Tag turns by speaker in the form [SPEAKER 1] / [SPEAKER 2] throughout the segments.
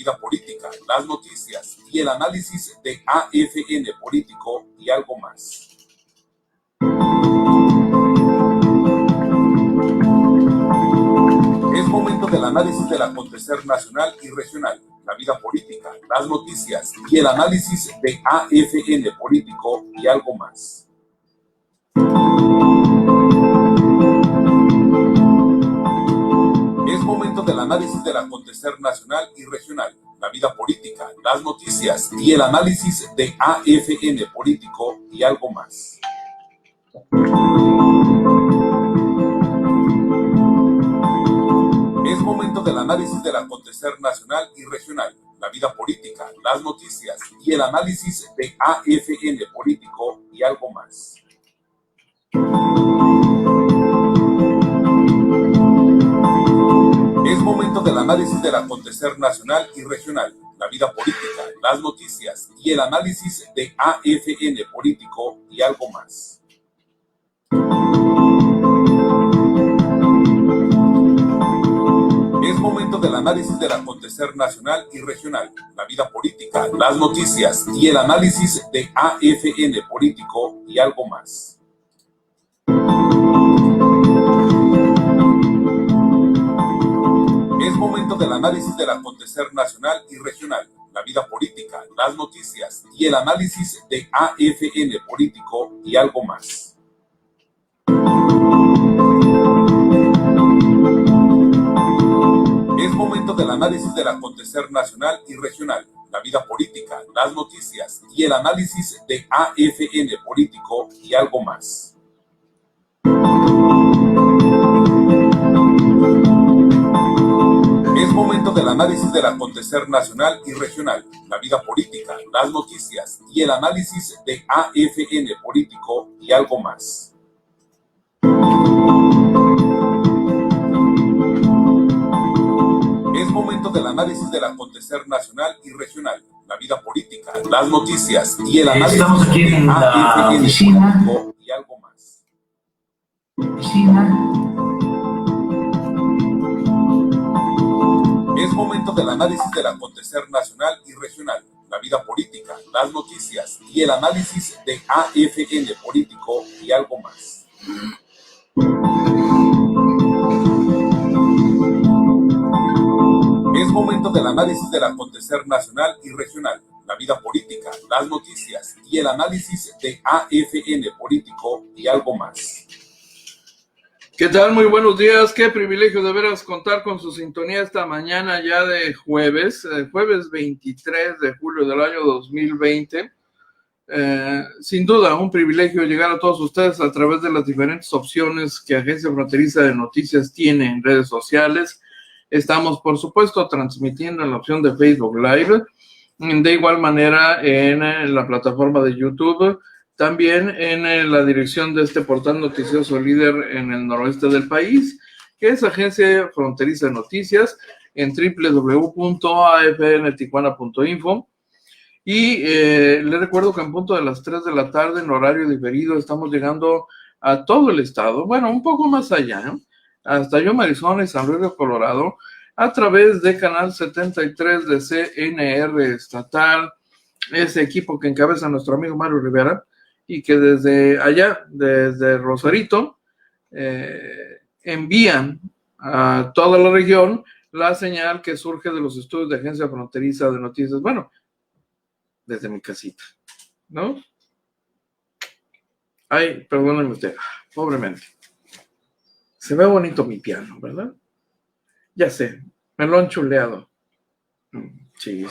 [SPEAKER 1] vida política, las noticias y el análisis de AFN Político y algo más. Es momento del análisis del acontecer nacional y regional, la vida política, las noticias y el análisis de AFN Político y algo más. Es momento del análisis del acontecer nacional y regional, la vida política, las noticias y el análisis de AFN Político y algo más. Es momento del análisis del acontecer nacional y regional, la vida política, las noticias y el análisis de AFN Político y algo más. Es momento del análisis del acontecer nacional y regional, la vida política, las noticias y el análisis de AFN Político y algo más. Es momento del análisis del acontecer nacional y regional, la vida política, las noticias y el análisis de AFN Político y algo más. Es momento del análisis del acontecer nacional y regional, la vida política, las noticias y el análisis de AFN Político y algo más. Es momento del análisis del acontecer nacional y regional, la vida política, las noticias y el análisis de AFN Político y algo más. Es momento del análisis del acontecer nacional y regional, la vida política, las noticias y el análisis de AFN Político y algo más. Es momento del análisis del acontecer nacional y regional, la vida política, las noticias y el análisis
[SPEAKER 2] Estamos aquí en
[SPEAKER 1] de
[SPEAKER 2] la
[SPEAKER 1] AFN
[SPEAKER 2] oficina.
[SPEAKER 1] Político y algo más. Es momento del análisis del acontecer nacional y regional, la vida política, las noticias y el análisis de AFN Político y algo más. Es momento del análisis del acontecer nacional y regional, la vida política, las noticias y el análisis de AFN Político y algo más.
[SPEAKER 3] ¿Qué tal? Muy buenos días. Qué privilegio de veras contar con su sintonía esta mañana ya de jueves 23 de julio del año 2020. Sin duda, un privilegio llegar a todos ustedes a través de las diferentes opciones que Agencia Fronteriza de Noticias tiene en redes sociales. Estamos, por supuesto, transmitiendo en la opción de Facebook Live, de igual manera en la plataforma de YouTube, también en la dirección de este portal noticioso líder en el noroeste del país, que es Agencia Fronteriza de Noticias, en www.afntijuana.info. Y les recuerdo que en punto de las 3 de la tarde, en horario diferido, estamos llegando a todo el estado, bueno, un poco más allá, hasta Yuma, Arizona y San Luis, Colorado, a través de Canal 73 de CNR estatal, ese equipo que encabeza nuestro amigo Mario Rivera, y que desde allá, desde Rosarito, envían a toda la región la señal que surge de los estudios de Agencia Fronteriza de Noticias, bueno, desde mi casita, ¿no? Ay, perdónenme usted, pobremente. Se ve bonito mi piano, ¿verdad? Ya sé, me lo han chuleado. Sí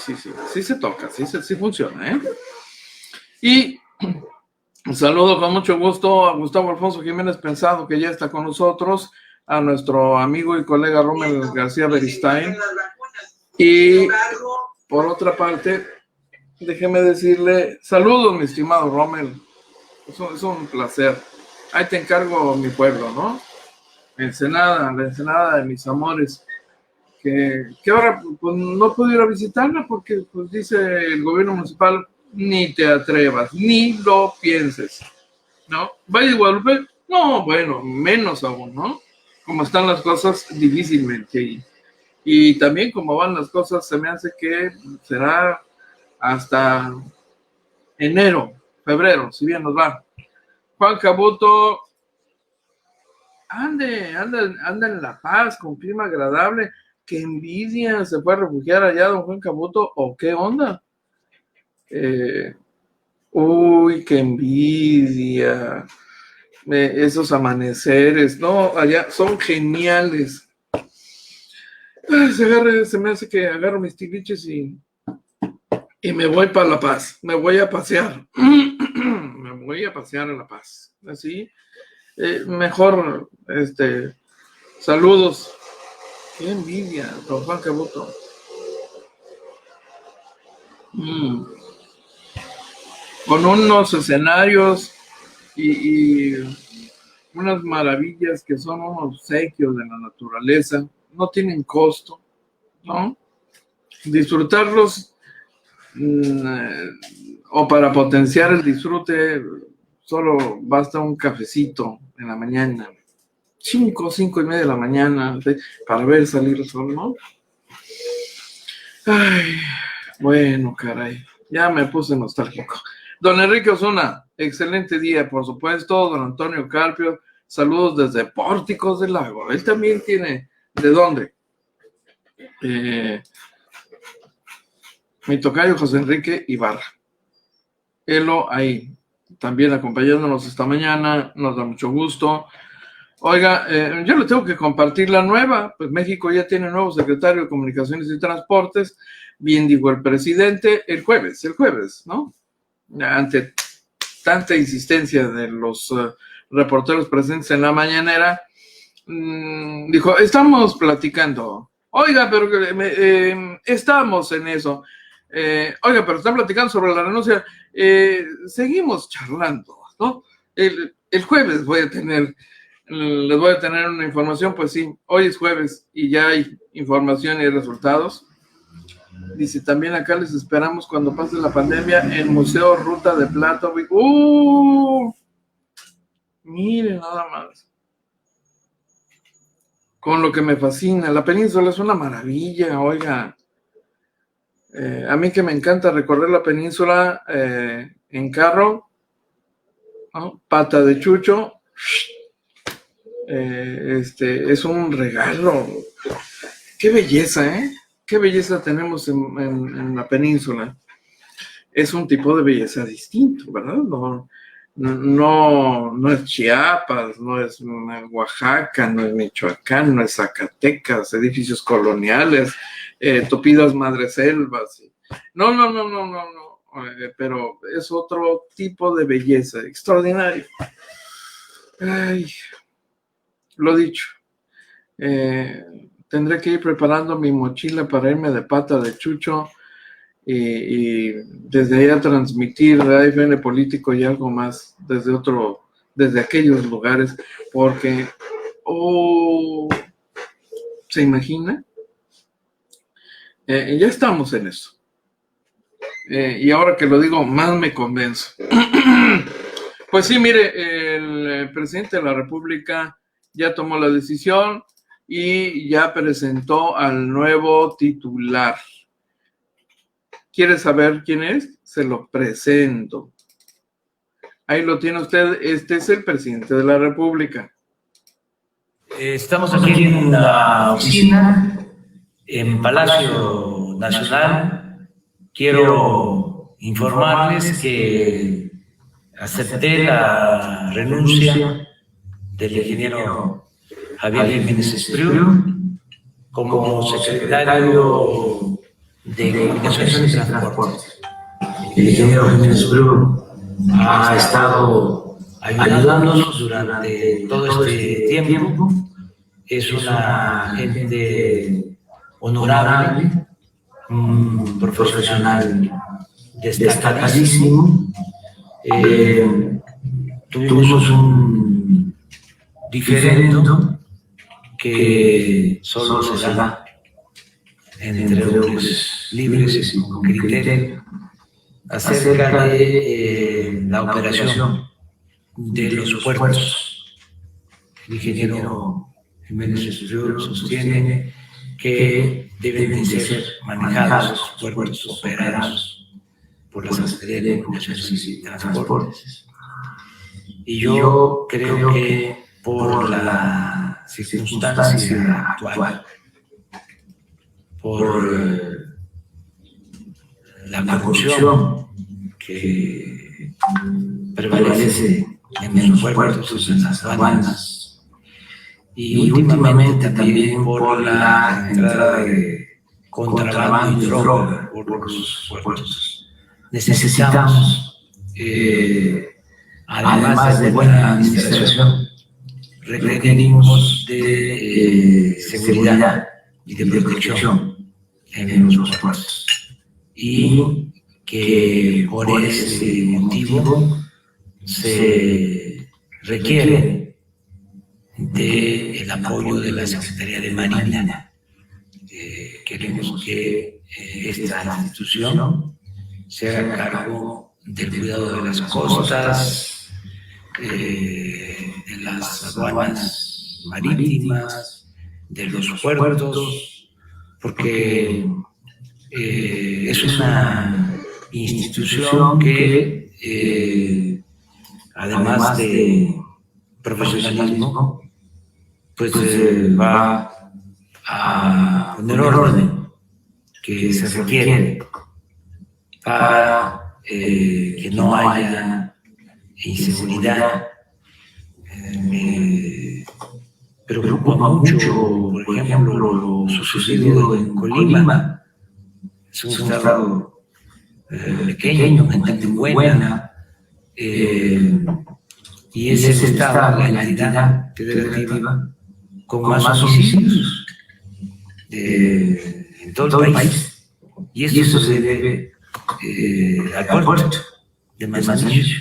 [SPEAKER 3] se toca, sí funciona, ¿eh? Y saludo con mucho gusto a Gustavo Alfonso Jiménez Pensado, que ya está con nosotros, a nuestro amigo y colega Rommel García Beristain. Y por otra parte, déjeme decirle, saludos, mi estimado Rommel. Es un placer. Ahí te encargo mi pueblo, ¿no? La Ensenada de mis amores, que ahora pues, no puedo ir a visitarla porque pues dice el gobierno municipal, ni te atrevas, ni lo pienses, ¿no? Valle de Guadalupe, no, bueno, menos aún, ¿no? Como están las cosas, difícilmente. Y también como van las cosas, se me hace que será hasta enero, febrero, si bien nos va. Juan Cabuto, anda en La Paz con clima agradable. Qué envidia, se fue a refugiar allá don Juan Cabuto, o qué onda. Uy, qué envidia. Esos amaneceres, no, allá son geniales. Se me hace que agarro mis tiliches y me voy para La Paz. Me voy a pasear. Me voy a pasear a La Paz. Así, mejor, saludos. Qué envidia, don Juan Cabuto. Con unos escenarios y unas maravillas que son unos obsequios de la naturaleza, no tienen costo, ¿no? Disfrutarlos o para potenciar el disfrute solo basta un cafecito en la mañana, 5:30 de la mañana, para ver salir el sol, ¿no? Ay, bueno, caray, ya me puse nostálgico. Don Enrique Osuna, excelente día, por supuesto. Don Antonio Carpio, saludos desde Pórticos del Lago. Él también tiene, ¿de dónde? Mi tocayo José Enrique Ibarra. Elo ahí, también acompañándonos esta mañana, nos da mucho gusto. Oiga, yo le tengo que compartir la nueva, pues México ya tiene nuevo secretario de Comunicaciones y Transportes, bien dijo el presidente, el jueves, ¿no? Ante tanta insistencia de los reporteros presentes en la mañanera, dijo, estamos platicando. Oiga, pero estamos en eso. Oiga, pero están platicando sobre la renuncia. Seguimos charlando, ¿no? El jueves les voy a tener una información, pues sí, hoy es jueves y ya hay información y resultados. Dice, también acá les esperamos cuando pase la pandemia en Museo Ruta de Plata. Miren nada más. Con lo que me fascina, la península es una maravilla, oiga. A mí que me encanta recorrer la península en carro, ¿no? Pata de chucho, es un regalo. Qué belleza, ¿eh? Qué belleza tenemos en la península. Es un tipo de belleza distinto, ¿verdad? No es Chiapas, no es Oaxaca, no es Michoacán, no es Zacatecas, edificios coloniales, tupidas madreselvas. No, pero es otro tipo de belleza, extraordinario. Ay, lo dicho. Tendré que ir preparando mi mochila para irme de pata de chucho y desde ahí a transmitir la AFN Político y algo más desde aquellos lugares, porque ¿se imagina? Ya estamos en eso. Y ahora que lo digo, más me convenzo. Pues sí, mire, el presidente de la República ya tomó la decisión y ya presentó al nuevo titular. ¿Quiere saber quién es? Se lo presento. Ahí lo tiene usted. Este es el presidente de la República.
[SPEAKER 2] Estamos aquí en la oficina, en Palacio Nacional. Quiero informarles que acepté la renuncia del ingeniero Javier Jiménez Espriu como secretario de Comunicaciones y Transportes. El ingeniero Jiménez Espriu ha estado ayudándonos durante todo este tiempo. Es una gente honorable, un profesional destacadísimo. Tuvimos un diferendo que solo se da entre hombres libres y con criterio acerca de la operación de los puertos. El ingeniero Jiménez Espriu sostiene que deben de ser manejados los puertos operados por la Secretaría de Comunicaciones y Transportes. Y yo creo que por la circunstancia actual, por la corrupción que prevalece en los puertos, en las aduanas, y últimamente también por la entrada de contrabando y droga por los puertos. Necesitamos, además de buena administración, requerimos de seguridad y de protección en los puertos. Y que por ese motivo se requiere del apoyo de la Secretaría de Marina. Queremos que esta institución se haga cargo del cuidado de las costas, de las aduanas marítimas, de los puertos, porque es una institución que, además de profesionalismo, pues va a poner orden que se requiere para que no haya inseguridad. Me preocupa mucho, por ejemplo, lo sucedido en Colima. Es un estado pequeño, gente muy buena, y es el estado, la entidad federativa con más homicidios en todo el país. Y eso se debe al puerto de Manzanillo,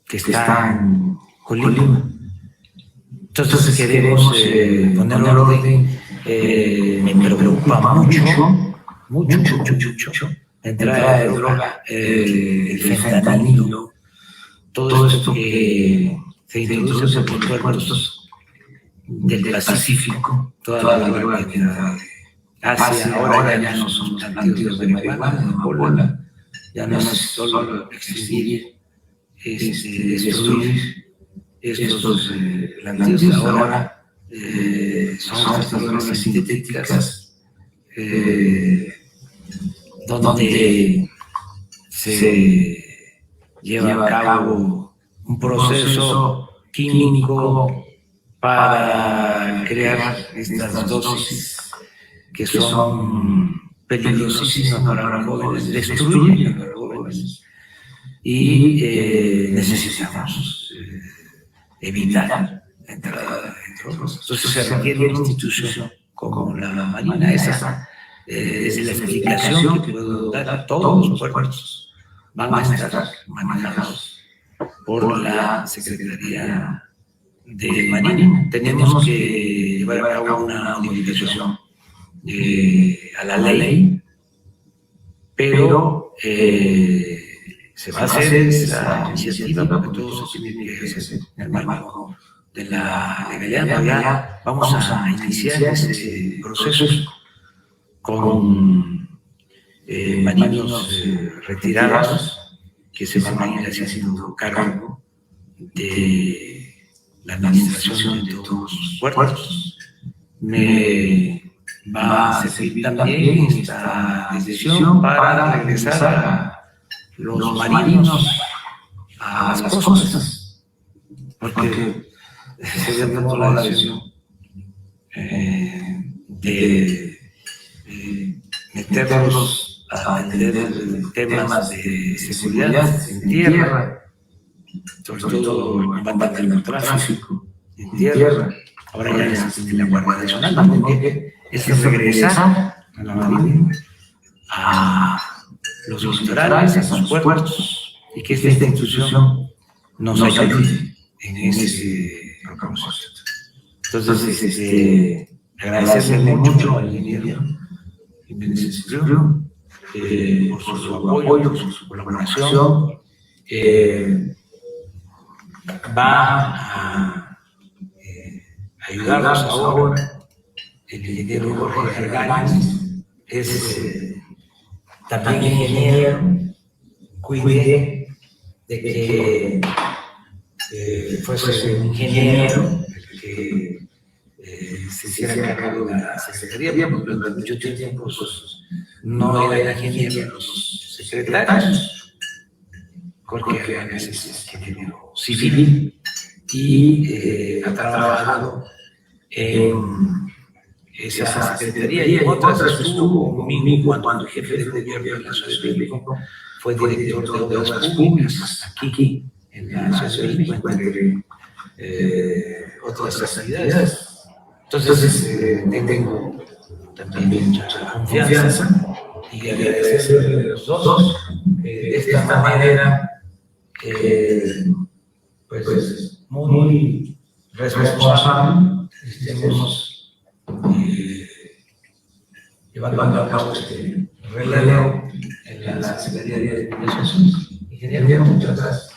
[SPEAKER 2] que está en Colima. Entonces queremos poner orden. Me preocupa mucho la entrada de droga, el fentanilo, todo esto que se introduce por los puertos del Pacífico, toda la droga que da de Asia. Ahora ya no son plantíos de marihuana, de amapola, ya no es solo extinguir, destruir estos plantíos. Ahora son estas drogas sintéticas donde se lleva a cabo un proceso químico para crear estas dosis que son peligrosísimas para los jóvenes, destruyen a los jóvenes, y necesitamos evitar la entrada de drogas. Entonces se requiere una institución como la Marina. Esa es la explicación que puedo dar a todos los puertos. Van a estar manejados por la Secretaría de Marina. Tenemos que llevar a cabo una modificación a la ley, pero se va a hacer esa iniciativa porque todo se tiene que hacer en el marco de la legalidad. Ya vamos a iniciar ese proceso con marinos retirados que se van a ir haciendo cargo de la administración de todos los puertos. Me va a servir también esta decisión para regresar a los marinos a las costas, porque se había tomado la decisión de meterlos a atender temas de seguridad en tierra, sobre todo el combate al narcotráfico en tierra. Ahora ya necesitan la Guardia Nacional, porque es regresar a la Marina, a los litorales, a los puertos, y que esta institución nos ayude en ese propósito. Entonces, agradecerle mucho al ingeniero Jiménez Espriu por su apoyo, por su colaboración. Va a ayudarnos ahora el ingeniero Jorge Arganis, es también ingeniero. Cuide de que fuese un ingeniero el que se hiciera cargo de la secretaría, porque durante mucho tiempo no era ingeniero los secretarios. Jorge Arganis es ingeniero civil y ha trabajado en esa secretaría y en otras estuvo conmigo cuando el jefe de gobierno de la Ciudad de México fue director de obras públicas aquí en la Ciudad de México, entre otras actividades. Entonces, tengo también mucha confianza y agradecerle a los dos de esta manera, pues muy responsable, estemos llevando a cabo este relevo en la Secretaría de Comunicaciones. Ingeniero, muchas gracias.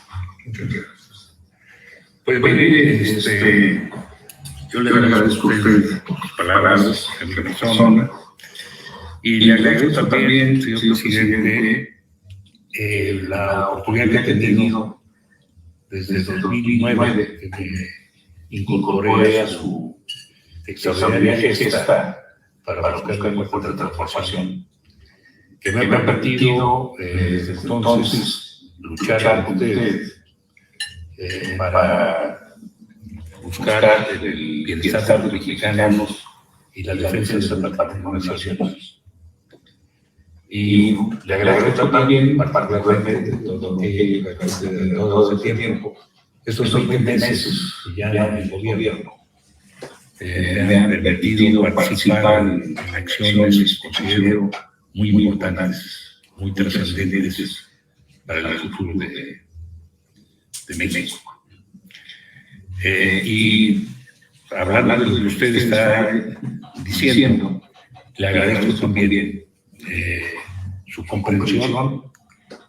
[SPEAKER 4] Pues mire, yo le agradezco a usted sus palabras en mi persona y le agradezco también, señor presidente, la oportunidad que he tenido desde 2009 que me incorporé a su extraordinaria gesta para buscar la cuarta transformación, que me ha permitido desde entonces luchar con ustedes para buscar el bienestar de los mexicanos y la defensa de nuestras patrimonios nacionales. Y le agradezco también, particularmente, de todo ese tiempo, estos 20 meses ya en el gobierno, me han permitido participar en acciones que considero muy importantes, muy trascendentes para el futuro de México. Y hablando de lo que usted está diciendo, le agradezco también su comprensión,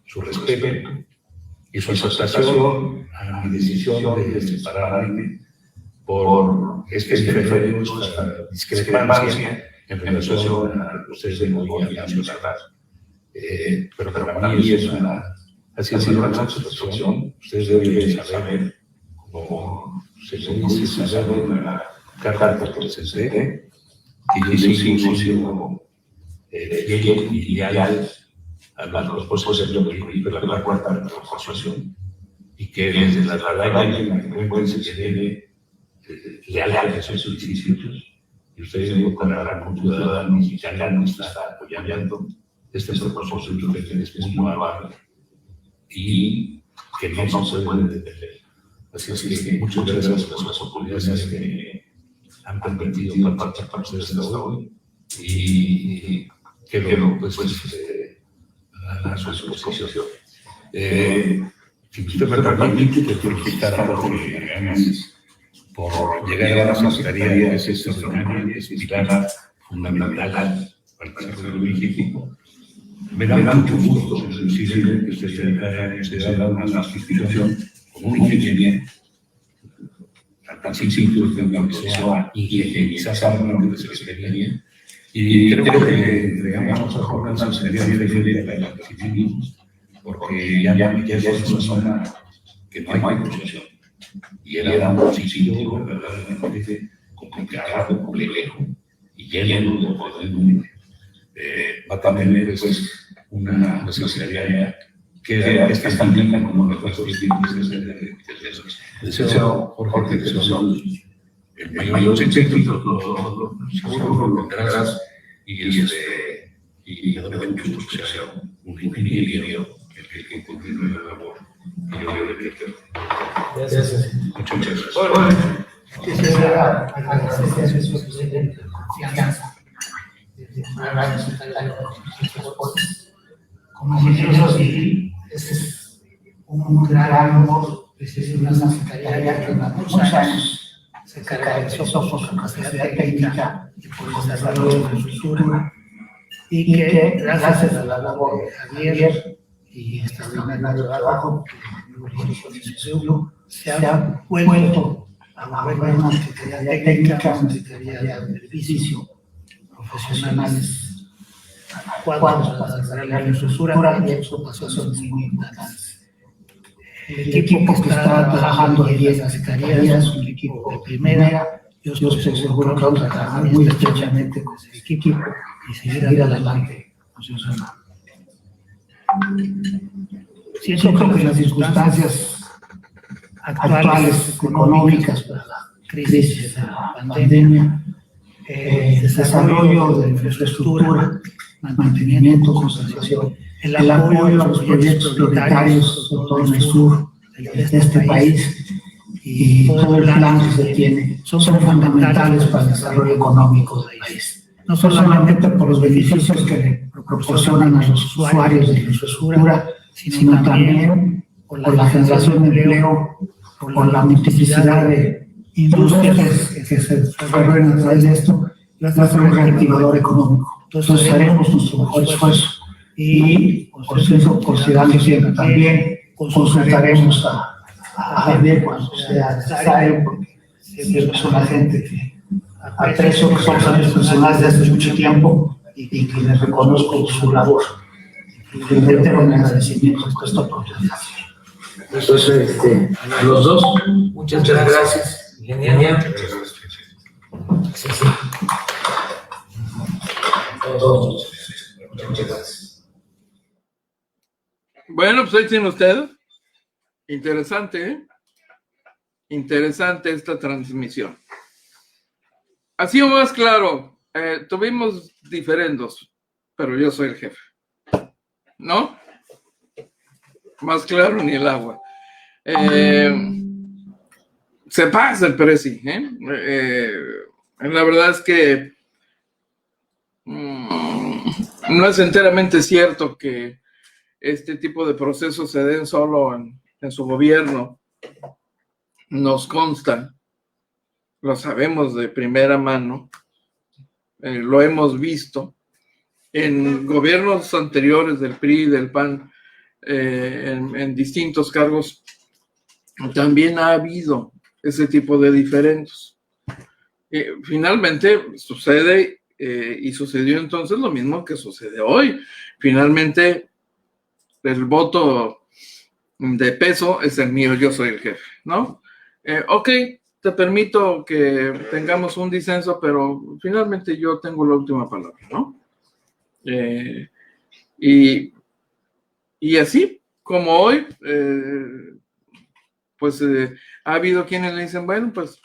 [SPEAKER 4] su respeto y su aceptación a mi decisión de separarme por esta discrepancia en relación a lo que usted hoy ha mencionado. Pero para mí ha sido una gran satisfacción. Ustedes deben saber, como se le dice, saber de la carta que presenté, que yo sigo siendo fiel y leal a las propuestas de la cuarta transformación y que desde la verdad y la frecuencia se debe leal a esos principios y ustedes encontrarán con ciudadanos y ciudadanos que están apoyando este propósito que es muy amable y que no se puede detener. Así es que muchas gracias por las oportunidades que me han permitido participar de esta hoy y quedo pues a su disposición. Si usted me permite, que felicitar a Jorge Arganis por llegar a una secretaría es extraordinaria, es pilar fundamental para el desarrollo de México. Me da mucho gusto decirle que usted ha dado una institución como un ingeniero, al principio de una universidad ingenierizar una secretaría, y creo que entregamos a Jorge una secretaría diferente a la que recibimos, porque ya es una zona que no hay construcción, y era un sitio verdaderamente complicado, complejo, y lleno de poder. Va a tener después una secretaría que es tan linda como nuestros dirigentes del deseo, Jorge, que son el mayor científico, seguro lo tendrás, y le doy mucho gusto que sea un ingeniero que continúe la labor que yo le quiero.
[SPEAKER 2] Gracias.
[SPEAKER 4] Muchas gracias.
[SPEAKER 2] Bueno, quisiera agradecer a su presidente la confianza. Como ingeniero civil, es un gran honor recibir una secretaría que durante muchos años se caracterizó por su capacidad técnica y por el desarrollo de infraestructura, y que gracias a la labor de Javier y extraordinario trabajo se ha vuelto a volver una secretaría técnica, una secretaría de servicio profesionales adecuados para desarrollar la infraestructura y eso pasó son muy importantes. El equipo que está trabajando ahí en las secretarías es un equipo de primera. Yo estoy seguro que vamos a trabajar muy estrechamente con ese equipo y seguir adelante funcionando. Siento que las circunstancias actuales económicas para la crisis de la pandemia, el desarrollo de infraestructura, mantenimiento, conservación, el apoyo a los proyectos prioritarios, sobre todo en el sur de este país, y todo el plan que se tiene son fundamentales para el desarrollo económico del país. No solamente por los beneficios que le proporcionan a los usuarios de la infraestructura, sino también por la generación de empleo, por la multiplicidad de industrias que se desarrollan a través de esto, va a ser un reactivador económico. Entonces haremos nuestro mejor esfuerzo y, por eso, considerando siempre también, consultaremos a ver cuando sea necesario, porque siempre son la gente que aprecio, que somos amigos personales desde hace mucho tiempo y que les reconozco su labor. Y les reitero mi agradecimiento por esta oportunidad.
[SPEAKER 5] Entonces, a los dos, muchas gracias, ingeniero. Sí. Todos, muchas gracias.
[SPEAKER 3] Bueno, pues ahí tienen ustedes. Interesante, ¿eh? Interesante esta transmisión. Ha sido más claro. Tuvimos diferendos, pero yo soy el jefe. ¿No? Más claro ni el agua. Se pasa el presi, la verdad es que no es enteramente cierto que este tipo de procesos se den solo en su gobierno. Nos consta, lo sabemos de primera mano, lo hemos visto en gobiernos anteriores del PRI y del PAN, en distintos cargos, también ha habido ese tipo de diferendos. Finalmente sucede y sucedió entonces lo mismo que sucede hoy. Finalmente el voto de peso es el mío, yo soy el jefe, ¿no? Ok, te permito que tengamos un disenso, pero finalmente yo tengo la última palabra, ¿no? Y así como hoy, pues ha habido quienes le dicen, bueno, pues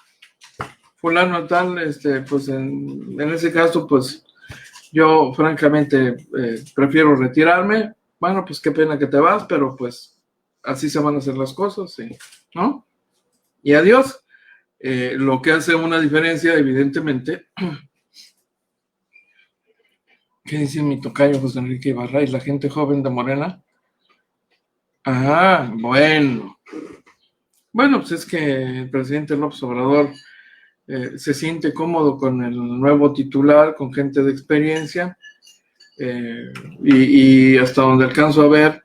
[SPEAKER 3] fulano tal, pues en ese caso, pues yo francamente prefiero retirarme. Bueno, pues qué pena que te vas, pero pues así se van a hacer las cosas, ¿sí? ¿No? Y adiós. Lo que hace una diferencia, evidentemente, ¿qué dice mi tocayo José Enrique Ibarra y la gente joven de Morena? Ah, bueno. Bueno, pues es que el presidente López Obrador se siente cómodo con el nuevo titular, con gente de experiencia, y hasta donde alcanzo a ver,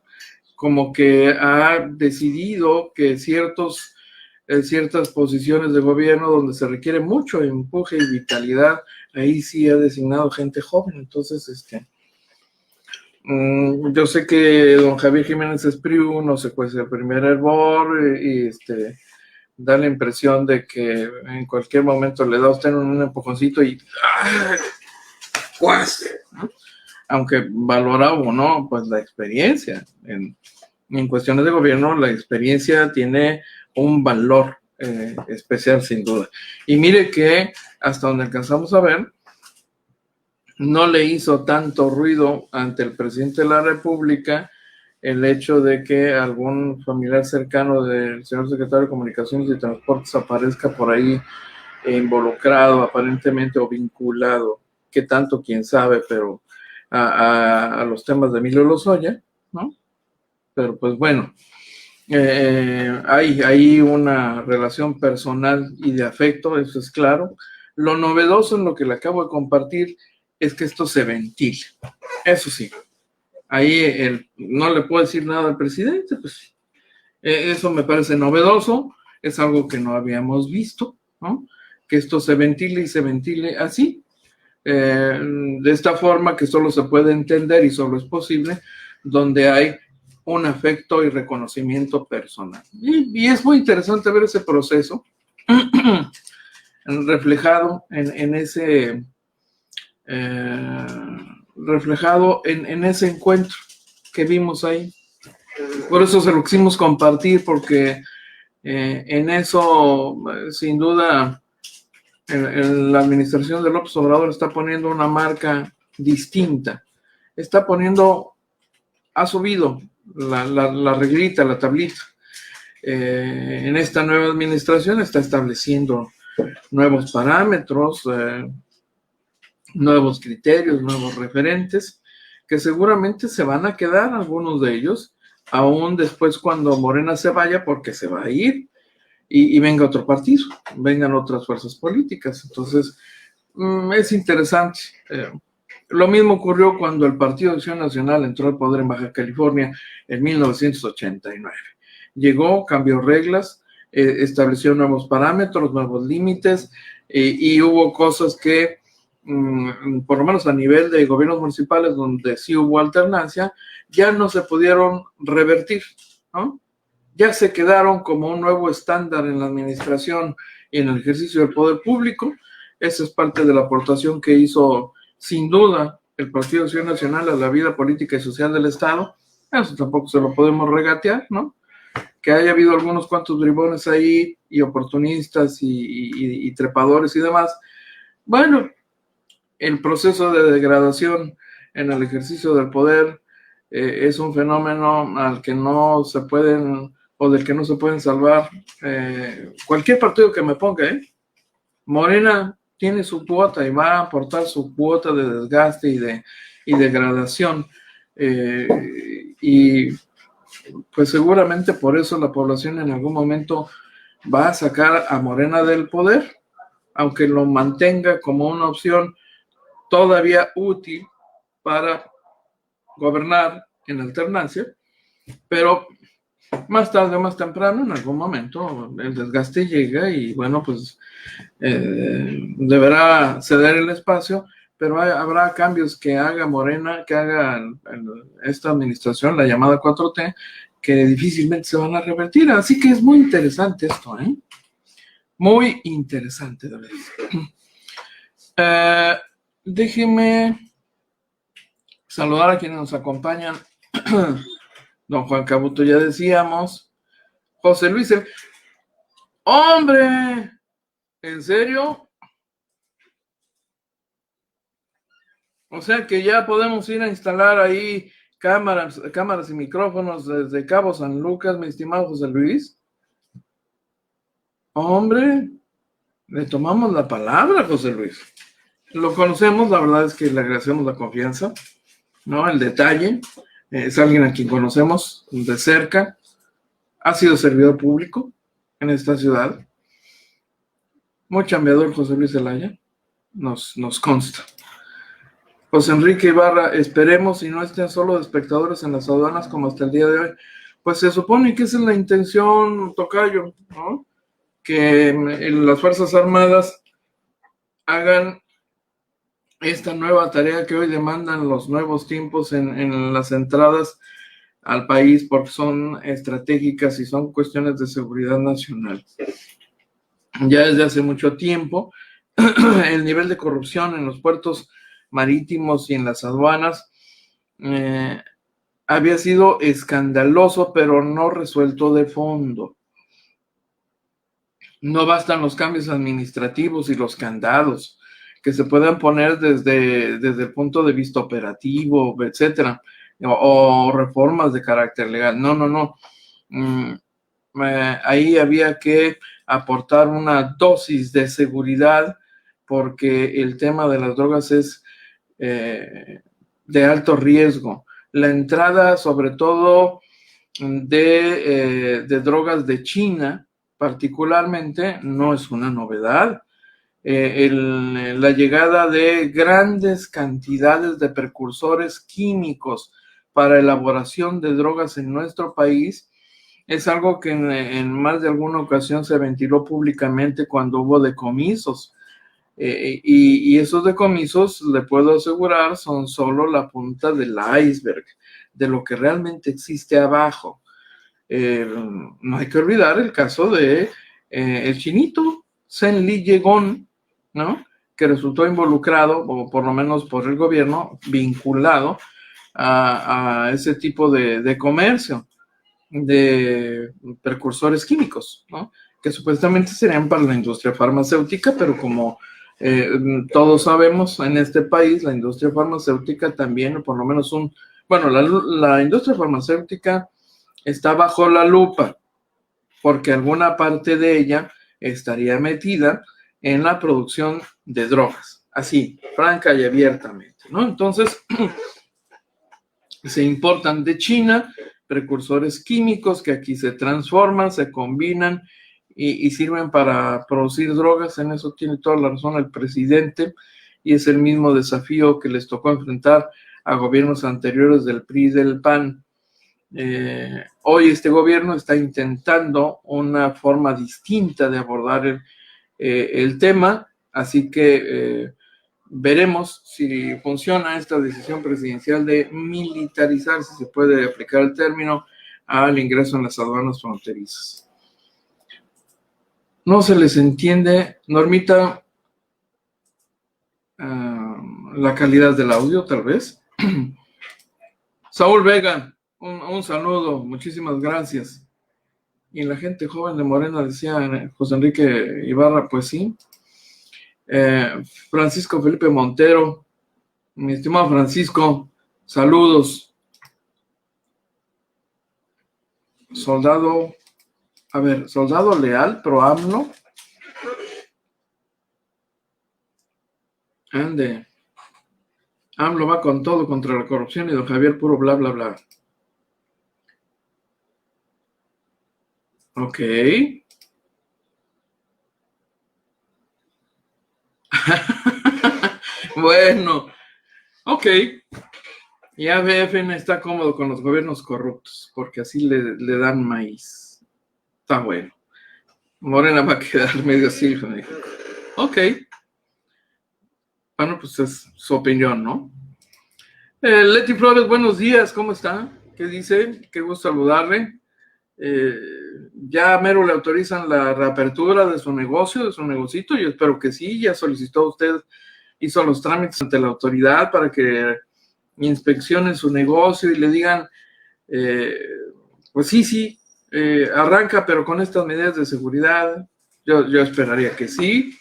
[SPEAKER 3] como que ha decidido que ciertas posiciones de gobierno donde se requiere mucho empuje y vitalidad, ahí sí ha designado gente joven. Entonces, yo sé que don Javier Jiménez Espriu no se cuece el primer hervor y da la impresión de que en cualquier momento le da a usted un empujoncito y cuase, ¿no? Aunque valora o no, pues la experiencia en cuestiones de gobierno, la experiencia tiene un valor especial sin duda. Y mire que hasta donde alcanzamos a ver, no le hizo tanto ruido ante el presidente de la República el hecho de que algún familiar cercano del señor secretario de Comunicaciones y Transportes aparezca por ahí involucrado aparentemente o vinculado, que tanto quién sabe, pero a los temas de Emilio Lozoya, ¿no? Pero pues bueno, hay una relación personal y de afecto, eso es claro. Lo novedoso en lo que le acabo de compartir es que esto se ventile. Eso sí, ahí no le puedo decir nada al presidente, pues eso me parece novedoso, es algo que no habíamos visto, ¿no? Que esto se ventile y se ventile así. de esta forma que solo se puede entender y solo es posible donde hay un afecto y reconocimiento personal. Y es muy interesante ver ese proceso reflejado en ese encuentro que vimos ahí. Por eso se lo quisimos compartir, porque en eso, sin duda, la administración de López Obrador está poniendo una marca distinta. Ha subido la reglita, la tablita. En esta nueva administración está estableciendo nuevos parámetros, nuevos criterios, nuevos referentes, que seguramente se van a quedar algunos de ellos, aún después cuando Morena se vaya, porque se va a ir y venga otro partido, vengan otras fuerzas políticas. Entonces, es interesante. Lo mismo ocurrió cuando el Partido de Acción Nacional entró al poder en Baja California en 1989. Llegó, cambió reglas, estableció nuevos parámetros, nuevos límites, y hubo cosas que, por lo menos a nivel de gobiernos municipales, donde sí hubo alternancia, ya no se pudieron revertir, ¿no? Ya se quedaron como un nuevo estándar en la administración y en el ejercicio del poder público. Esa es parte de la aportación que hizo, sin duda, el Partido de Acción Nacional a la vida política y social del Estado. Eso tampoco se lo podemos regatear, ¿no? Que haya habido algunos cuantos bribones ahí, y oportunistas, y trepadores y demás. Bueno, el proceso de degradación en el ejercicio del poder es un fenómeno al que no se pueden, o del que no se pueden salvar cualquier partido que me ponga. Morena tiene su cuota y va a aportar su cuota de desgaste y degradación, y pues seguramente por eso la población en algún momento va a sacar a Morena del poder, aunque lo mantenga como una opción todavía útil para gobernar en alternancia, pero más tarde o más temprano, en algún momento, el desgaste llega y bueno, pues deberá ceder el espacio, pero habrá cambios que haga Morena, que haga esta administración, la llamada 4T, que difícilmente se van a revertir. Así que es muy interesante esto, muy interesante, de verdad. Déjeme saludar a quienes nos acompañan. Don Juan Cabuto, ya decíamos. José Luis, ¡hombre! ¿En serio? O sea que ya podemos ir a instalar ahí cámaras y micrófonos desde Cabo San Lucas, mi estimado José Luis. Hombre, le tomamos la palabra, José Luis. Lo conocemos, la verdad es que le agradecemos la confianza, ¿no? El detalle. Es alguien a quien conocemos de cerca. Ha sido servidor público en esta ciudad. Muy chambeador José Luis Zelaya. Nos consta. José Enrique Ibarra, esperemos y no estén solo de espectadores en las aduanas como hasta el día de hoy. Pues se supone que esa es la intención, tocayo, ¿no? Que las Fuerzas Armadas hagan esta nueva tarea que hoy demandan los nuevos tiempos en las entradas al país, porque son estratégicas y son cuestiones de seguridad nacional. Ya desde hace mucho tiempo, el nivel de corrupción en los puertos marítimos y en las aduanas había sido escandaloso, pero no resuelto de fondo. No bastan los cambios administrativos y los candados que se puedan poner desde el punto de vista operativo, etcétera, o reformas de carácter legal. No. Ahí había que aportar una dosis de seguridad, porque el tema de las drogas es de alto riesgo. La entrada, sobre todo, de drogas de China, particularmente, no es una novedad. La llegada de grandes cantidades de precursores químicos para elaboración de drogas en nuestro país es algo que en más de alguna ocasión se ventiló públicamente cuando hubo decomisos Y esos decomisos, le puedo asegurar, son solo la punta del iceberg de lo que realmente existe abajo. No hay que olvidar el caso de el chinito Zen Li Yegon, ¿no? Que resultó involucrado, o por lo menos por el gobierno, vinculado a ese tipo de comercio de precursores químicos, ¿no? Que supuestamente serían para la industria farmacéutica, pero como todos sabemos, en este país la industria farmacéutica también, por lo menos la industria farmacéutica está bajo la lupa, porque alguna parte de ella estaría metida en la producción de drogas, así, franca y abiertamente, ¿no? Entonces, se importan de China precursores químicos que aquí se transforman, se combinan y sirven para producir drogas. En eso tiene toda la razón el presidente, y es el mismo desafío que les tocó enfrentar a gobiernos anteriores del PRI y del PAN. Hoy este gobierno está intentando una forma distinta de abordar el tema, así que veremos si funciona esta decisión presidencial de militarizar, si se puede aplicar el término, al ingreso en las aduanas fronterizas. No se les entiende, Normita, la calidad del audio, tal vez. Saúl Vega, un saludo, muchísimas gracias. Y la gente joven de Morena, decía José Enrique Ibarra, pues sí. Francisco Felipe Montero, mi estimado Francisco, saludos. Soldado leal, pro AMLO. Ande. AMLO va con todo contra la corrupción y don Javier puro bla, bla, bla. Ok. Bueno, ok. Y ABF está cómodo con los gobiernos corruptos, porque así le dan maíz. Está bueno. Morena va a quedar medio siglo en México. Ok. Bueno, pues es su opinión, ¿no? Leti Flores, buenos días, ¿cómo está? ¿Qué dice? Qué gusto saludarle. Ya mero le autorizan la reapertura de su negocio, de su negocito. Yo espero que sí. Ya solicitó usted, hizo los trámites ante la autoridad para que inspeccionen su negocio y le digan, pues sí, arranca, pero con estas medidas de seguridad. Yo esperaría que sí.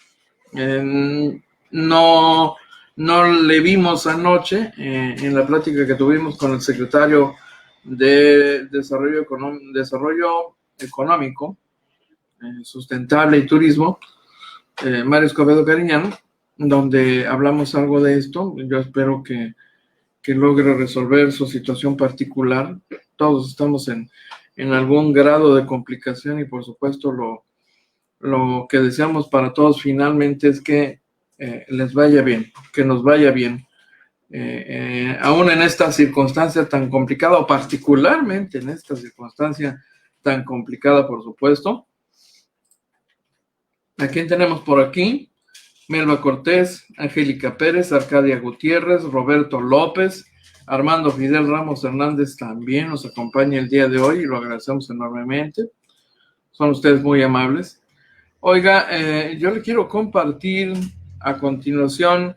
[SPEAKER 3] No le vimos anoche en la plática que tuvimos con el secretario de Desarrollo Económico, Sustentable y Turismo, Mario Escobedo Cariñano, donde hablamos algo de esto. Yo espero que logre resolver su situación particular. Todos estamos en algún grado de complicación y por supuesto lo que deseamos para todos finalmente es que les vaya bien, que nos vaya bien. Aún en esta circunstancia tan complicada, o particularmente en esta circunstancia tan complicada, por supuesto. ¿A quién tenemos por aquí? Melba Cortés, Angélica Pérez, Arcadia Gutiérrez, Roberto López, Armando Fidel Ramos Hernández también nos acompaña el día de hoy y lo agradecemos enormemente. Son ustedes muy amables. Oiga, yo le quiero compartir a continuación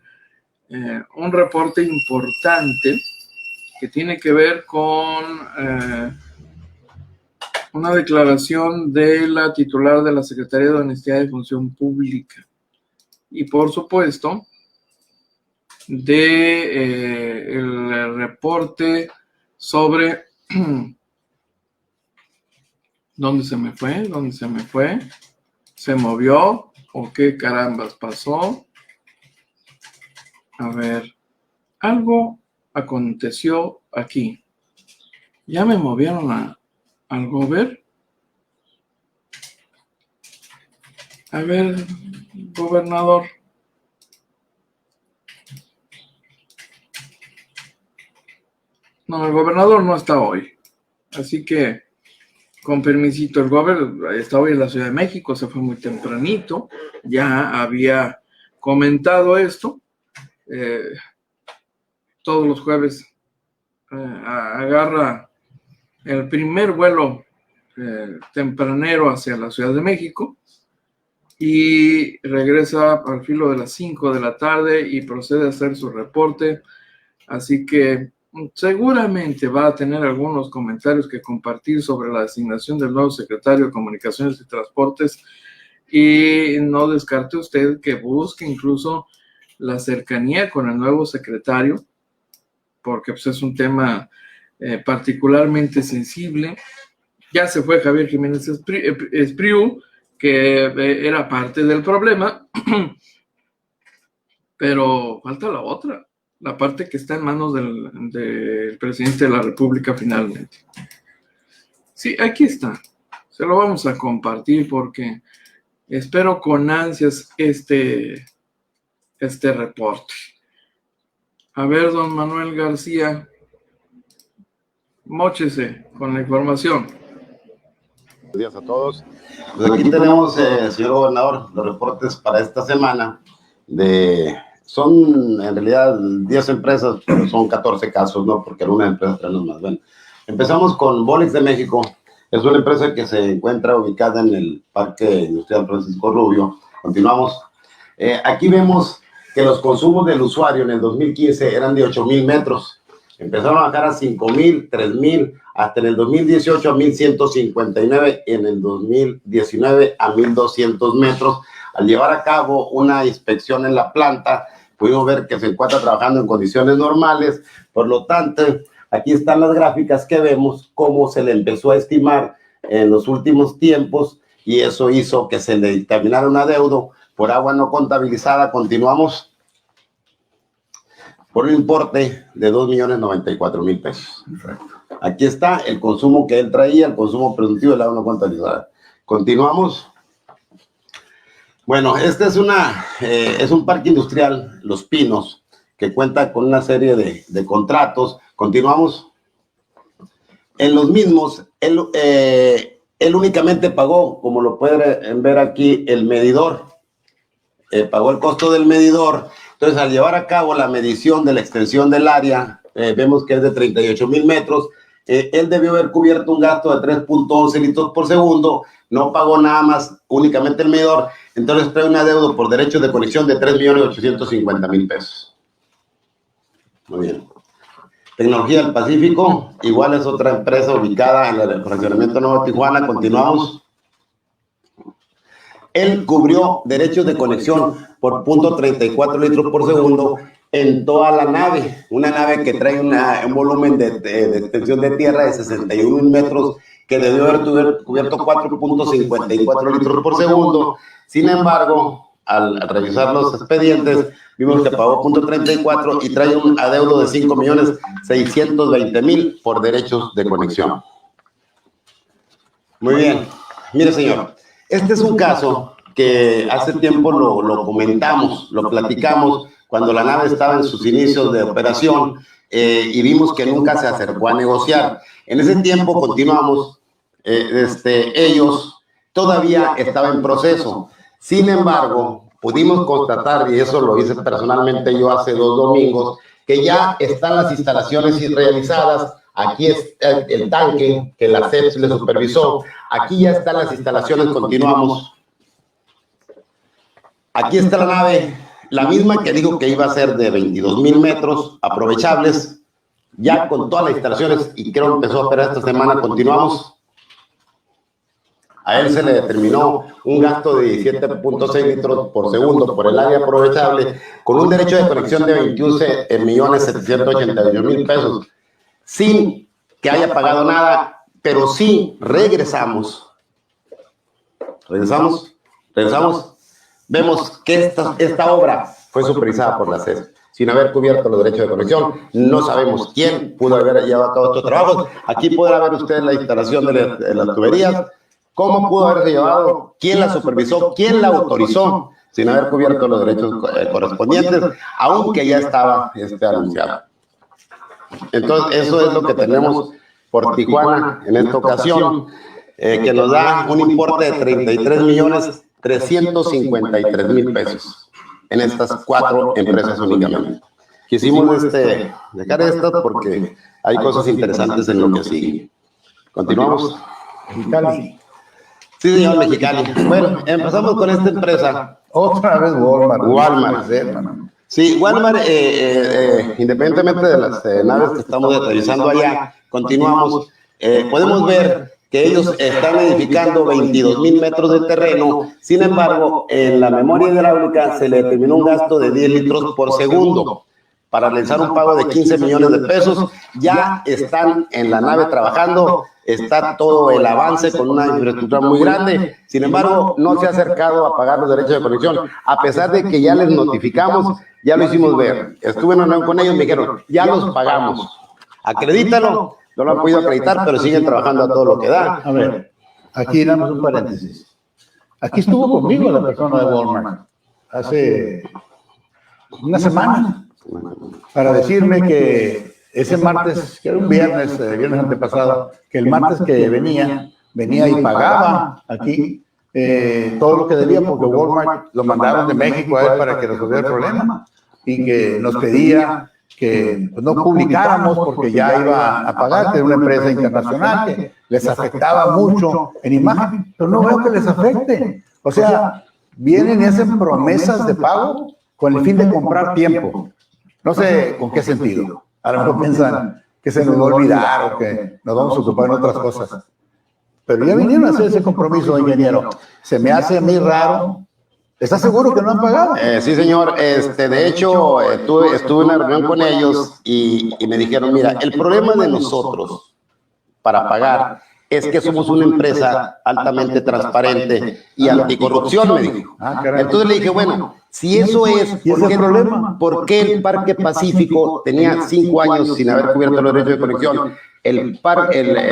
[SPEAKER 3] un reporte importante que tiene que ver con una declaración de la titular de la Secretaría de Honestidad y Función Pública y por supuesto de el reporte sobre ¿dónde se me fue? ¿Se movió? ¿O qué carambas pasó? A ver, algo aconteció aquí. ¿Ya me movieron al gober? A ver, gobernador. No, el gobernador no está hoy. Así que, con permisito, el gobernador está hoy en la Ciudad de México, se fue muy tempranito. Ya había comentado esto. Todos los jueves agarra el primer vuelo tempranero hacia la Ciudad de México y regresa al filo de las 5 de la tarde y procede a hacer su reporte. Así que seguramente va a tener algunos comentarios que compartir sobre la designación del nuevo secretario de Comunicaciones y Transportes, y no descarte usted que busque incluso la cercanía con el nuevo secretario, porque pues, es un tema particularmente sensible. Ya se fue Javier Jiménez Espriu, que era parte del problema, pero falta la otra, la parte que está en manos del presidente de la República finalmente. Sí, aquí está. Se lo vamos a compartir porque espero con ansias este reporte. A ver, don Manuel García, móchese con la información.
[SPEAKER 6] Buenos días a todos. Pues aquí tenemos, señor gobernador, los reportes para esta semana. Son en realidad 10 empresas, pero son 14 casos, ¿no? Porque algunas empresas traen más. Bueno, empezamos con Bolex de México. Es una empresa que se encuentra ubicada en el Parque Industrial Francisco Rubio. Continuamos. Aquí vemos que los consumos del usuario en el 2015 eran de 8,000 metros. Empezaron a bajar a 5,000, 3,000, hasta en el 2018 a 1,159, en el 2019 a 1,200 metros. Al llevar a cabo una inspección en la planta, pudimos ver que se encuentra trabajando en condiciones normales. Por lo tanto, aquí están las gráficas que vemos cómo se le empezó a estimar en los últimos tiempos, y eso hizo que se le dictaminara un adeudo por agua no contabilizada. Continuamos. Por un importe de 2,094,000 pesos. Aquí está el consumo que él traía, el consumo presuntivo del agua no contabilizada. Continuamos. Bueno, este es un parque industrial, Los Pinos, que cuenta con una serie de contratos. Continuamos. En los mismos, él únicamente pagó, como lo pueden ver aquí, el medidor. Pagó el costo del medidor. Entonces, al llevar a cabo la medición de la extensión del área, vemos que es de 38,000 metros. Él debió haber cubierto un gasto de 3.11 litros por segundo. No pagó nada más, únicamente el medidor. Entonces, trae un adeudo por derechos de conexión de 3,850,000 pesos. Muy bien. Tecnología del Pacífico, igual es otra empresa ubicada en el fraccionamiento Nueva Tijuana. Continuamos. Él cubrió derechos de conexión por 0.34 litros por segundo en toda la nave. Una nave que trae un volumen de extensión de tierra de 61 metros, que debió haber cubierto 4.54 litros por segundo. Sin embargo, al revisar los expedientes, vimos que pagó 0.34 y trae un adeudo de 5,620,000 por derechos de conexión. Muy bien. Mire, señor. Este es un caso que hace tiempo lo comentamos, lo platicamos, cuando la nave estaba en sus inicios de operación, y vimos que nunca se acercó a negociar. En ese tiempo continuamos, ellos todavía estaban en proceso. Sin embargo, pudimos constatar, y eso lo hice personalmente yo hace 2 domingos, que ya están las instalaciones realizadas. Aquí es el tanque que la CEPS le supervisó. Aquí ya están las instalaciones. Continuamos. Aquí está la nave, la misma que digo que iba a ser de 22,000 metros aprovechables, ya con todas las instalaciones, y creo que empezó a operar esta semana. Continuamos. A él se le determinó un gasto de 17.6 litros por segundo por el área aprovechable, con un derecho de conexión de 21,788,000 pesos, sin que haya pagado nada, pero sí regresamos. Vemos que esta obra fue supervisada por la CES, sin haber cubierto los derechos de conexión. No sabemos quién pudo haber llevado a cabo estos trabajos. Aquí podrá ver usted la instalación de las tuberías, cómo pudo haberse llevado, quién la supervisó, quién la autorizó, sin haber cubierto los derechos correspondientes, aunque ya estaba anunciado. Entonces, eso es lo que tenemos por Tijuana en esta ocasión, que nos da un importe de 33,353,000 pesos. en estas 4 empresas únicamente. Quisimos dejar estas porque hay cosas interesantes en lo que sigue. Continuamos.
[SPEAKER 7] Mexicali.
[SPEAKER 6] Sí, señor, Mexicali. Bueno, empezamos con esta empresa.
[SPEAKER 7] Otra vez Walmart.
[SPEAKER 6] Walmart. Sí, Walmart, independientemente de las naves que estamos revisando allá, continuamos. Podemos ver que ellos están edificando 22,000 metros de terreno. Sin embargo, en la memoria hidráulica se le determinó un gasto de 10 litros por segundo para realizar un pago de 15 millones de pesos. Ya están en la nave trabajando, está todo el avance con una infraestructura muy grande. Sin embargo, no se ha acercado a pagar los derechos de conexión, a pesar de que ya les notificamos, ya lo hicimos ver. Estuve en una reunión con ellos, me dijeron, ya los pagamos. Acredítalo. No lo han podido acreditar, pero siguen trabajando a todo lo que da.
[SPEAKER 7] A ver, aquí damos un paréntesis. Aquí estuvo conmigo la persona de Walmart hace una semana para decirme que ese martes, que era un viernes antepasado, que el martes que venía y pagaba aquí todo lo que debía, porque Walmart lo mandaron de México a él para que resolviera el problema y que nos pedía que no publicáramos porque ya iba a pagar, que era una empresa internacional, que les afectaba mucho en imagen, pero no veo que les afecte. O sea, vienen y hacen promesas de pago con el fin de comprar tiempo. No sé con qué sentido. A lo mejor piensan que se nos va a olvidar o que nos vamos a ocupar en otras cosas. Pero ya vinieron a hacer ese compromiso, ingeniero. Se me hace a mí raro. ¿Estás seguro que no han pagado?
[SPEAKER 6] Sí, señor. De hecho, estuve en una reunión con ellos y me dijeron, mira, el problema de nosotros para pagar es que somos una empresa altamente transparente y anticorrupción, me dijo. Entonces le dije, bueno, si eso es, ¿por qué el Parque Pacífico tenía 5 años sin haber cubierto los derechos de conexión? El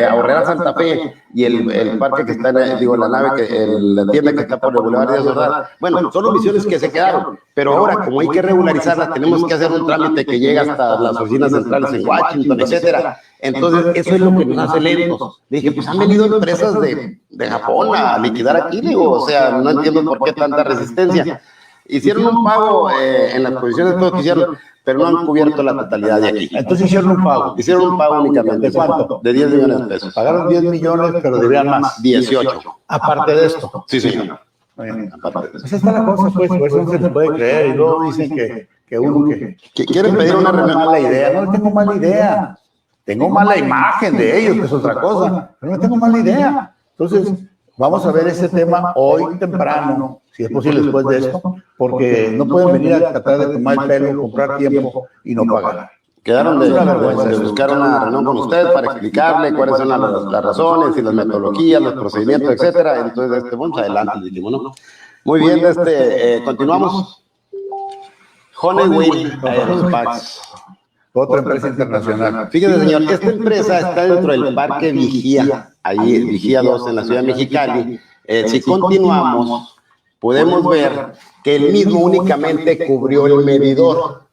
[SPEAKER 6] Aurrera Santa Fe y el parque que está, la nave, la tienda que está por el Boulevard de Azordal. Bueno, son omisiones que se quedaron, pero ahora, como hay que regularizarlas, tenemos que hacer un trámite que llega hasta las oficinas centrales en Washington, etcétera. Entonces, eso es lo que nos hace lentos. Dije, pues han venido empresas de Japón a liquidar aquí, digo, o sea, no entiendo por qué tanta resistencia. Hicieron un pago en las condiciones de todo que hicieron, pero no han cubierto la totalidad de aquí.
[SPEAKER 7] Entonces hicieron un pago.
[SPEAKER 6] Hicieron un pago únicamente.
[SPEAKER 7] ¿De cuánto?
[SPEAKER 6] De 10 millones de pesos.
[SPEAKER 7] Pagaron 10 millones, pero debían más.
[SPEAKER 6] 18.
[SPEAKER 7] Aparte de esto.
[SPEAKER 6] Sí, señor.
[SPEAKER 7] Pues está la cosa, pues eso no se puede creer. Y luego dicen que uno que
[SPEAKER 6] quieren pedir una reunión.
[SPEAKER 7] Mala idea. No tengo mala idea. Tengo mala imagen de ellos, que es otra cosa. Pero no tengo mala idea. Entonces, vamos a ver ese tema hoy temprano, si es posible después de esto, porque no pueden venir a tratar de tomar el pelo, comprar tiempo y no pagar.
[SPEAKER 6] Quedaron de buscar una reunión con usted para explicarle cuáles son las razones y las metodologías, los procedimientos, etcétera. Entonces, vamos adelante, dijimos, ¿no? Muy bien, continuamos. Honeywell Aerospace.
[SPEAKER 7] Otra empresa internacional.
[SPEAKER 6] Fíjese, señor, esta empresa está dentro del Parque Vigía, ahí Vigía 2 en la ciudad de Mexicali. Si continuamos, podemos ver que él mismo únicamente cubrió el medidor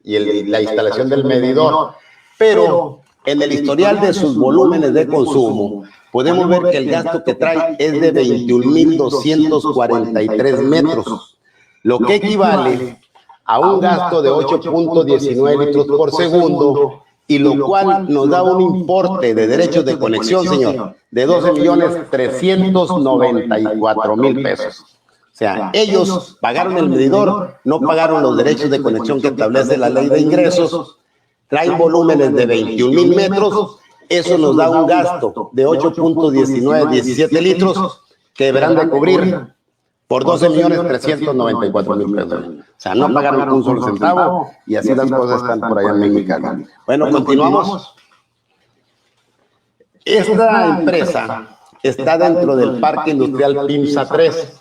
[SPEAKER 6] y la instalación del medidor, pero en el historial de sus volúmenes de consumo, podemos ver que el gasto que trae es de 21,243 metros, lo que equivale a un gasto de 8.19 litros por segundo, y lo cual nos da un importe de derechos de conexión, señor, de 12,394,000 pesos. O sea, ellos pagaron el medidor, no pagaron los derechos de conexión que establece la ley de ingresos, traen volúmenes de 21,000 metros, eso nos da un gasto de 8.17 litros que deberán de cubrir por 12,394,000 pesos. O sea, no pagaron un solo centavo y así las cosas están por allá en Mexicali. Bueno, continuamos. Esta empresa está dentro del Parque Industrial PIMSA 3.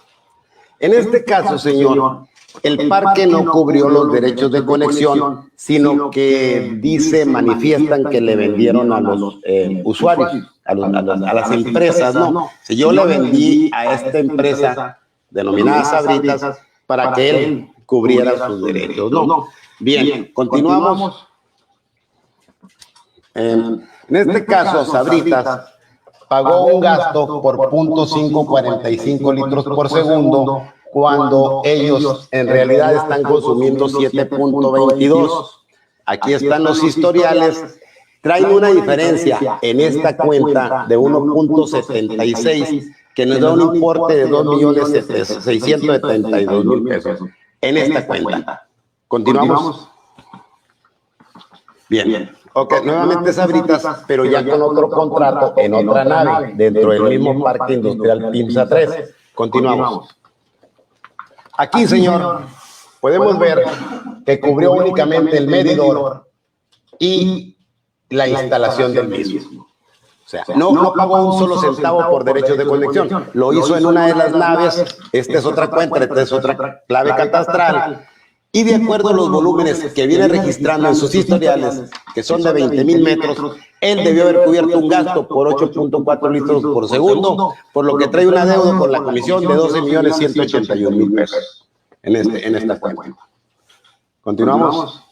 [SPEAKER 6] En este caso, señor, el parque no cubrió los derechos de conexión, sino que manifiestan que le vendieron a los usuarios, a las empresas, ¿no? Si yo le vendí a esta empresa denominada Sabritas para que él cubriera sus derechos, ¿no? Bien, continuamos. En este caso, Sabritas pagó un gasto por 0.545 litros por segundo, cuando ellos en realidad están consumiendo 7.22. Aquí están los historiales. Traen una diferencia en esta cuenta de 1.76 que nos da un importe de 2.672.000 pesos en esta cuenta. ¿Continuamos? Bien. Ok, nuevamente Sabritas, pero ya con otro contrato en otra nave, dentro del mismo Parque Industrial PIMSA 3. Continuamos. Aquí, señor, podemos ver que cubrió únicamente el medidor y la instalación del mismo. O sea, no pagó un solo centavo por derechos de conexión. Lo hizo en una de las naves. Esta es otra cuenta, esta es otra clave catastral. Y de acuerdo a los volúmenes que viene registrando en sus historiales, que son de 20,000 metros, él debió haber cubierto un gasto por 8.4 litros por segundo, por lo que trae una deuda con la comisión de 12.181.000 pesos en esta cuenta. ¿Continuamos?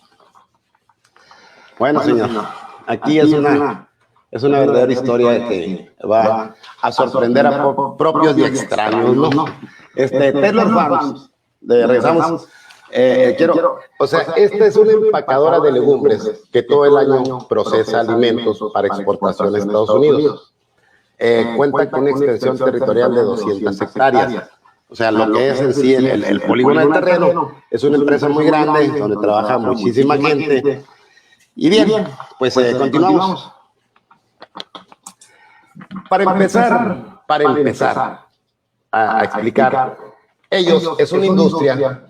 [SPEAKER 6] Bueno, señor, aquí es una verdadera historia que va a sorprender a propios y extraños, ¿no? Taylor Farms, regresamos. Esta es una empacadora de legumbres que todo el año procesa alimentos para exportación a Estados Unidos. Cuenta con una extensión territorial de 200 hectáreas. O sea, lo que es en sí el polígono del terreno es una empresa muy grande donde trabaja muchísima gente. Y bien, pues continuamos. Para empezar a explicar, ellos es una industria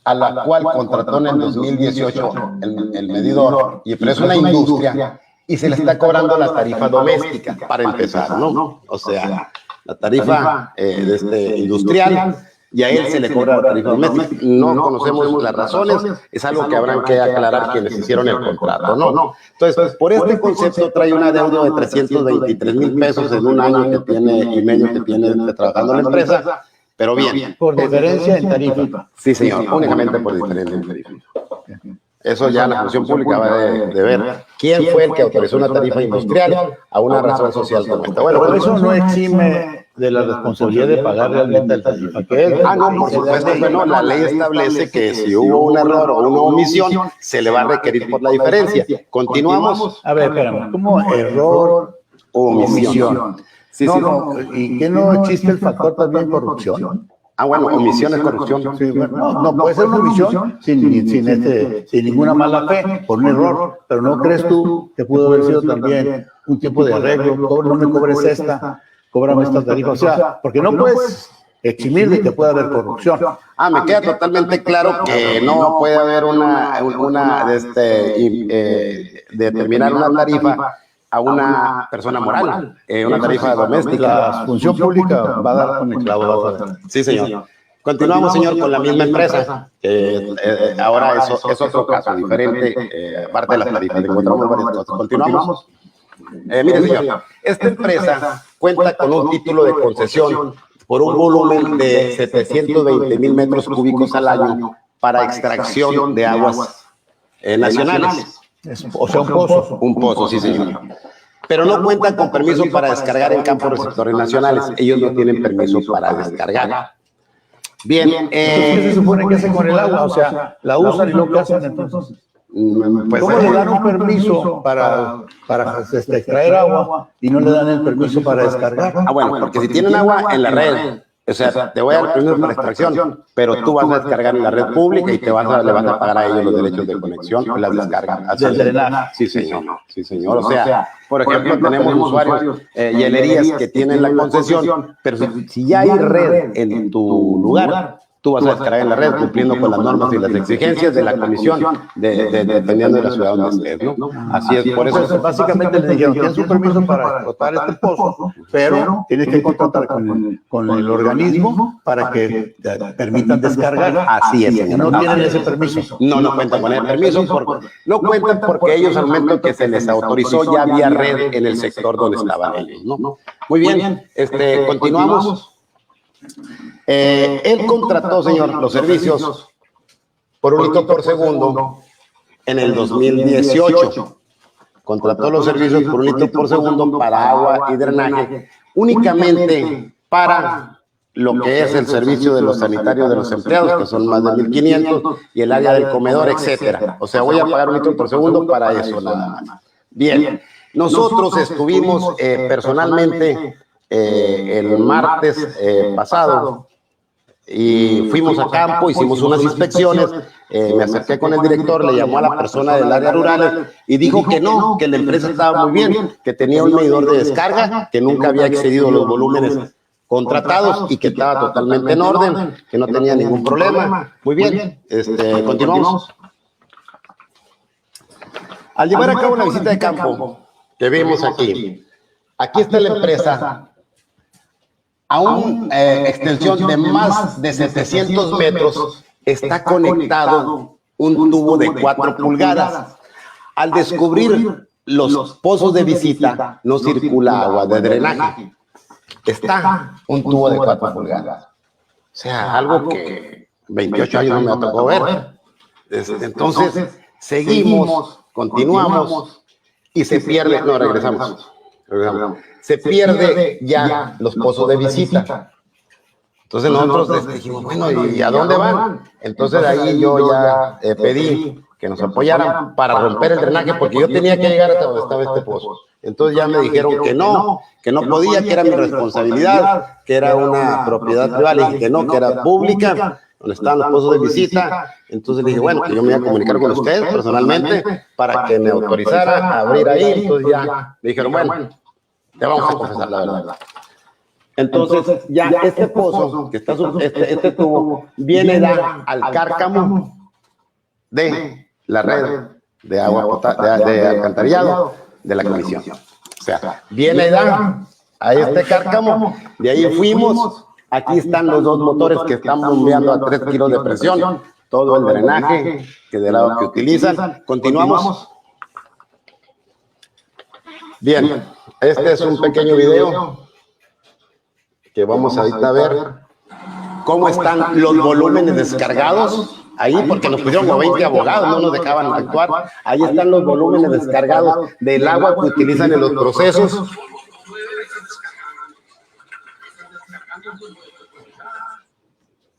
[SPEAKER 6] a la cual contrató en el 2018 el medidor, pero es una industria y se le está cobrando la tarifa doméstica para empezar, ¿no? O sea, la tarifa industrial, y a él se le cobra la tarifa doméstica. No conocemos las razones, es algo que habrán que aclarar quienes hicieron el contrato, ¿no? Entonces, por este concepto trae una deuda de 323,000 pesos en un año que tiene y medio que tiene trabajando en la empresa. Pero bien.
[SPEAKER 7] Por diferencia en tarifa.
[SPEAKER 6] Sí, señor, únicamente por diferencia en tarifa. Eso ya la función pública va de ver quién fue el que autorizó una tarifa industrial a una razón social como esta. Bueno,
[SPEAKER 7] pero eso no exime de la responsabilidad de pagar realmente la tarifa que es.
[SPEAKER 6] No, por supuesto que no. La ley establece que si hubo un error o una omisión, se le va a requerir por la diferencia. ¿Continuamos?
[SPEAKER 7] A ver, espérame, ¿cómo error
[SPEAKER 6] o omisión? Sí,
[SPEAKER 7] no, ¿y qué no existe el factor también corrupción?
[SPEAKER 6] Bueno, omisión es corrupción.
[SPEAKER 7] Sí, bueno, no puede ser una omisión sin ninguna mala fe, por un error, pero ¿no crees tú que pudo haber sido también un tipo de arreglo? No me cobres esta, cóbrame esta tarifa. O sea, porque no puedes eximir de que pueda haber corrupción.
[SPEAKER 6] Me queda totalmente claro que no puede haber determinar una tarifa a una persona moral, una tarifa doméstica.
[SPEAKER 7] La función pública va a dar con el clavo.
[SPEAKER 6] Sí, señor. Continuamos, señor, con la misma empresa. Ahora es otro caso diferente, aparte de las tarifas. Encontramos varias cosas. Continuamos. Mire, señor, esta empresa cuenta con un título de concesión por un volumen de 720,000 metros cúbicos al año para extracción de aguas nacionales.
[SPEAKER 7] O sea, un pozo.
[SPEAKER 6] Un pozo, sí, señor. Pero no cuentan con permiso para descargar en campos receptores nacionales. Ellos no tienen permiso para descargar. Bien.
[SPEAKER 7] ¿Qué se supone que hacen con el agua? O sea, la usan y lo que hacen entonces.
[SPEAKER 6] Pues,
[SPEAKER 7] ¿cómo le dan un permiso para extraer agua y no le dan el permiso para descargar?
[SPEAKER 6] Bueno, porque si tienen agua en la red, o sea, te voy a dar permiso para extracción, pero tú vas a descargar en la red pública y le vas a pagar a ellos los derechos de conexión o las descargas.
[SPEAKER 7] Del drenaje.
[SPEAKER 6] Sí, señor. Sí, señor. O sea, por ejemplo, tenemos usuarios, hielerías que tienen la concesión, pero si ya hay red en tu lugar, tú vas a descargar en la red cumpliendo con las normas y las exigencias de la comisión, dependiendo de la ciudad donde estés, ¿no? Así es, por eso.
[SPEAKER 7] Entonces, básicamente le dijeron, tienes un permiso para explotar este pozo, pero tienes que contratar con el organismo para que te permitan descargar.
[SPEAKER 6] Así es, señor.
[SPEAKER 7] No tienen ese permiso.
[SPEAKER 6] No cuentan con el permiso, no cuentan porque ellos al momento que se les autorizó ya había red en el sector donde estaban ellos, ¿no? Muy bien, continuamos. Él contrató, señor, los servicios por un litro por segundo en el 2018. Contrató los servicios por un litro por segundo para agua y drenaje, únicamente para lo que es el servicio de los sanitarios de los empleados, que son más de 1,500, y el área del comedor, etcétera. O sea, voy a pagar 1 litro por segundo para eso nada más. Bien, nosotros estuvimos personalmente el martes pasado y fuimos a campo, hicimos unas inspecciones, me acerqué con el director, le llamó a la persona del área rural y dijo que no, que la empresa estaba muy bien, que tenía un medidor de descarga, que nunca había excedido los volúmenes contratados y que estaba totalmente en orden, que no tenía ningún problema. Muy bien, continuamos. Al llevar a cabo una visita de campo, que vemos aquí está la empresa a una extensión de más de 700 metros, está conectado un tubo de 4 pulgadas. Al descubrir los pozos de visita, no circula agua de drenaje. Está un tubo de 4 pulgadas. O sea, algo que 28 años no me tocó ver. Entonces, seguimos, continuamos y se pierde, no, regresamos. Se pierde ya los pozos de visita. Entonces nosotros dijimos, bueno, ¿y a dónde van? Entonces ahí yo ya pedí que nos apoyaran para romper el drenaje, porque yo tenía que llegar hasta donde estaba este pozo. Entonces ya me dijeron que no podía, que era mi responsabilidad, que era una propiedad privada, y que no, que era pública, donde estaban los pozos de visita. Entonces le dije, bueno, que yo me iba a comunicar con ustedes personalmente para que me autorizara a abrir ahí. Entonces ya me dijeron, bueno, te vamos a confesar la verdad. Entonces ya este pozo, que está este tubo, viene al cárcamo de la red de agua de alcantarillado de la comisión. O sea, viene a este cárcamo, de ahí fuimos. Aquí están los 2 motores que están bombeando a 3 kilos de presión, todo el drenaje que del agua que utilizan. Continuamos. Bien, este es un pequeño video que vamos ahorita a ver cómo están los volúmenes descargados. Ahí, porque nos pusieron como 20 abogados, no nos dejaban actuar. Ahí están los volúmenes descargados del agua que utilizan en los procesos.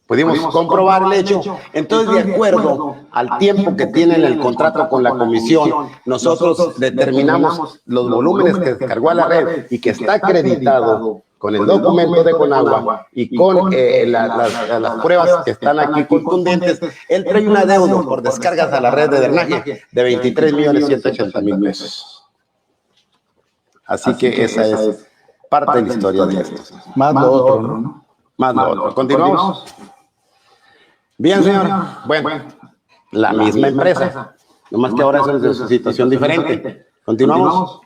[SPEAKER 6] Pudimos comprobar el hecho. Entonces, de acuerdo al tiempo que tienen el contrato con la comisión, nosotros determinamos los volúmenes que descargó a la red y que está acreditado con el documento de Conagua y con las pruebas que están aquí contundentes. Él trae un adeudo por descargas a la red de drenaje de 23,180,000 pesos. Así que esa es parte de la historia de esto.
[SPEAKER 7] Más lo otro, ¿no?
[SPEAKER 6] Más lo otro. Continuamos. Bien, señor. Bueno, la misma empresa, nomás que ahora es una situación diferente. Continuamos.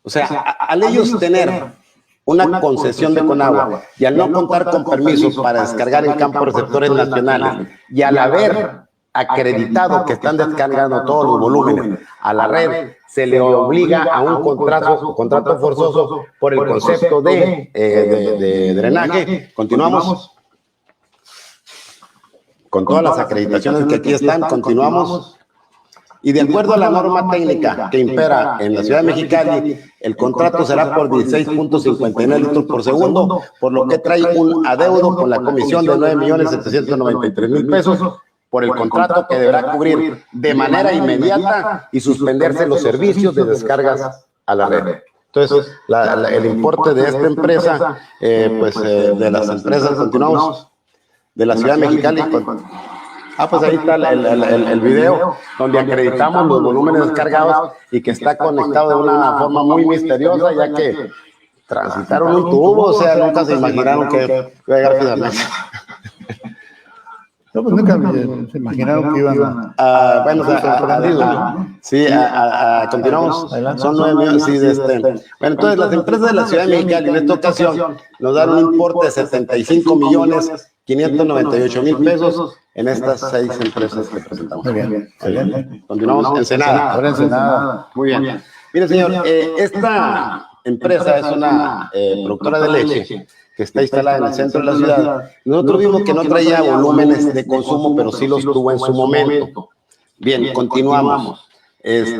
[SPEAKER 6] O sea, al ellos tener una concesión de Conagua y al no contar con permisos para descargar en campos receptores nacionales y al haber acreditado que están descargando todos los volúmenes a la red, se le obliga a un contrato forzoso por el concepto de drenaje. Continuamos. Con todas las acreditaciones que aquí están, continuamos. Y de acuerdo a la norma técnica que impera en la ciudad de Mexicali, el contrato será por 16.59 litros por segundo, por lo que trae un adeudo con la comisión de 9,793,000 pesos por el contrato que deberá cubrir de manera inmediata y suspenderse los servicios de descargas a la red. Entonces, el importe de esta empresa, de las empresas, continuamos, de la ciudad de Mexicali. Pues ahí está el video donde acreditamos los volúmenes descargados y que está conectado de una forma muy misteriosa, ya que transitaron un tubo, o sea, nunca se imaginaron que iba a llegar finalmente.
[SPEAKER 7] No, pues nunca se imaginaron que iban a...
[SPEAKER 6] Continuamos. Son 9 millones, sí, Bueno, entonces las empresas de la ciudad de Mexicali en esta ocasión nos dan un importe de 75,598,000 pesos en estas 6 empresas que presentamos.
[SPEAKER 7] Muy bien.
[SPEAKER 6] Continuamos. Ensenada.
[SPEAKER 7] Ahora Ensenada.
[SPEAKER 6] Muy bien. Mire, señor, esta empresa es una productora de leche que está instalada en el centro de la ciudad. Nosotros vimos que no traía volúmenes de consumo, pero sí los tuvo en su momento. Bien, continuamos. Es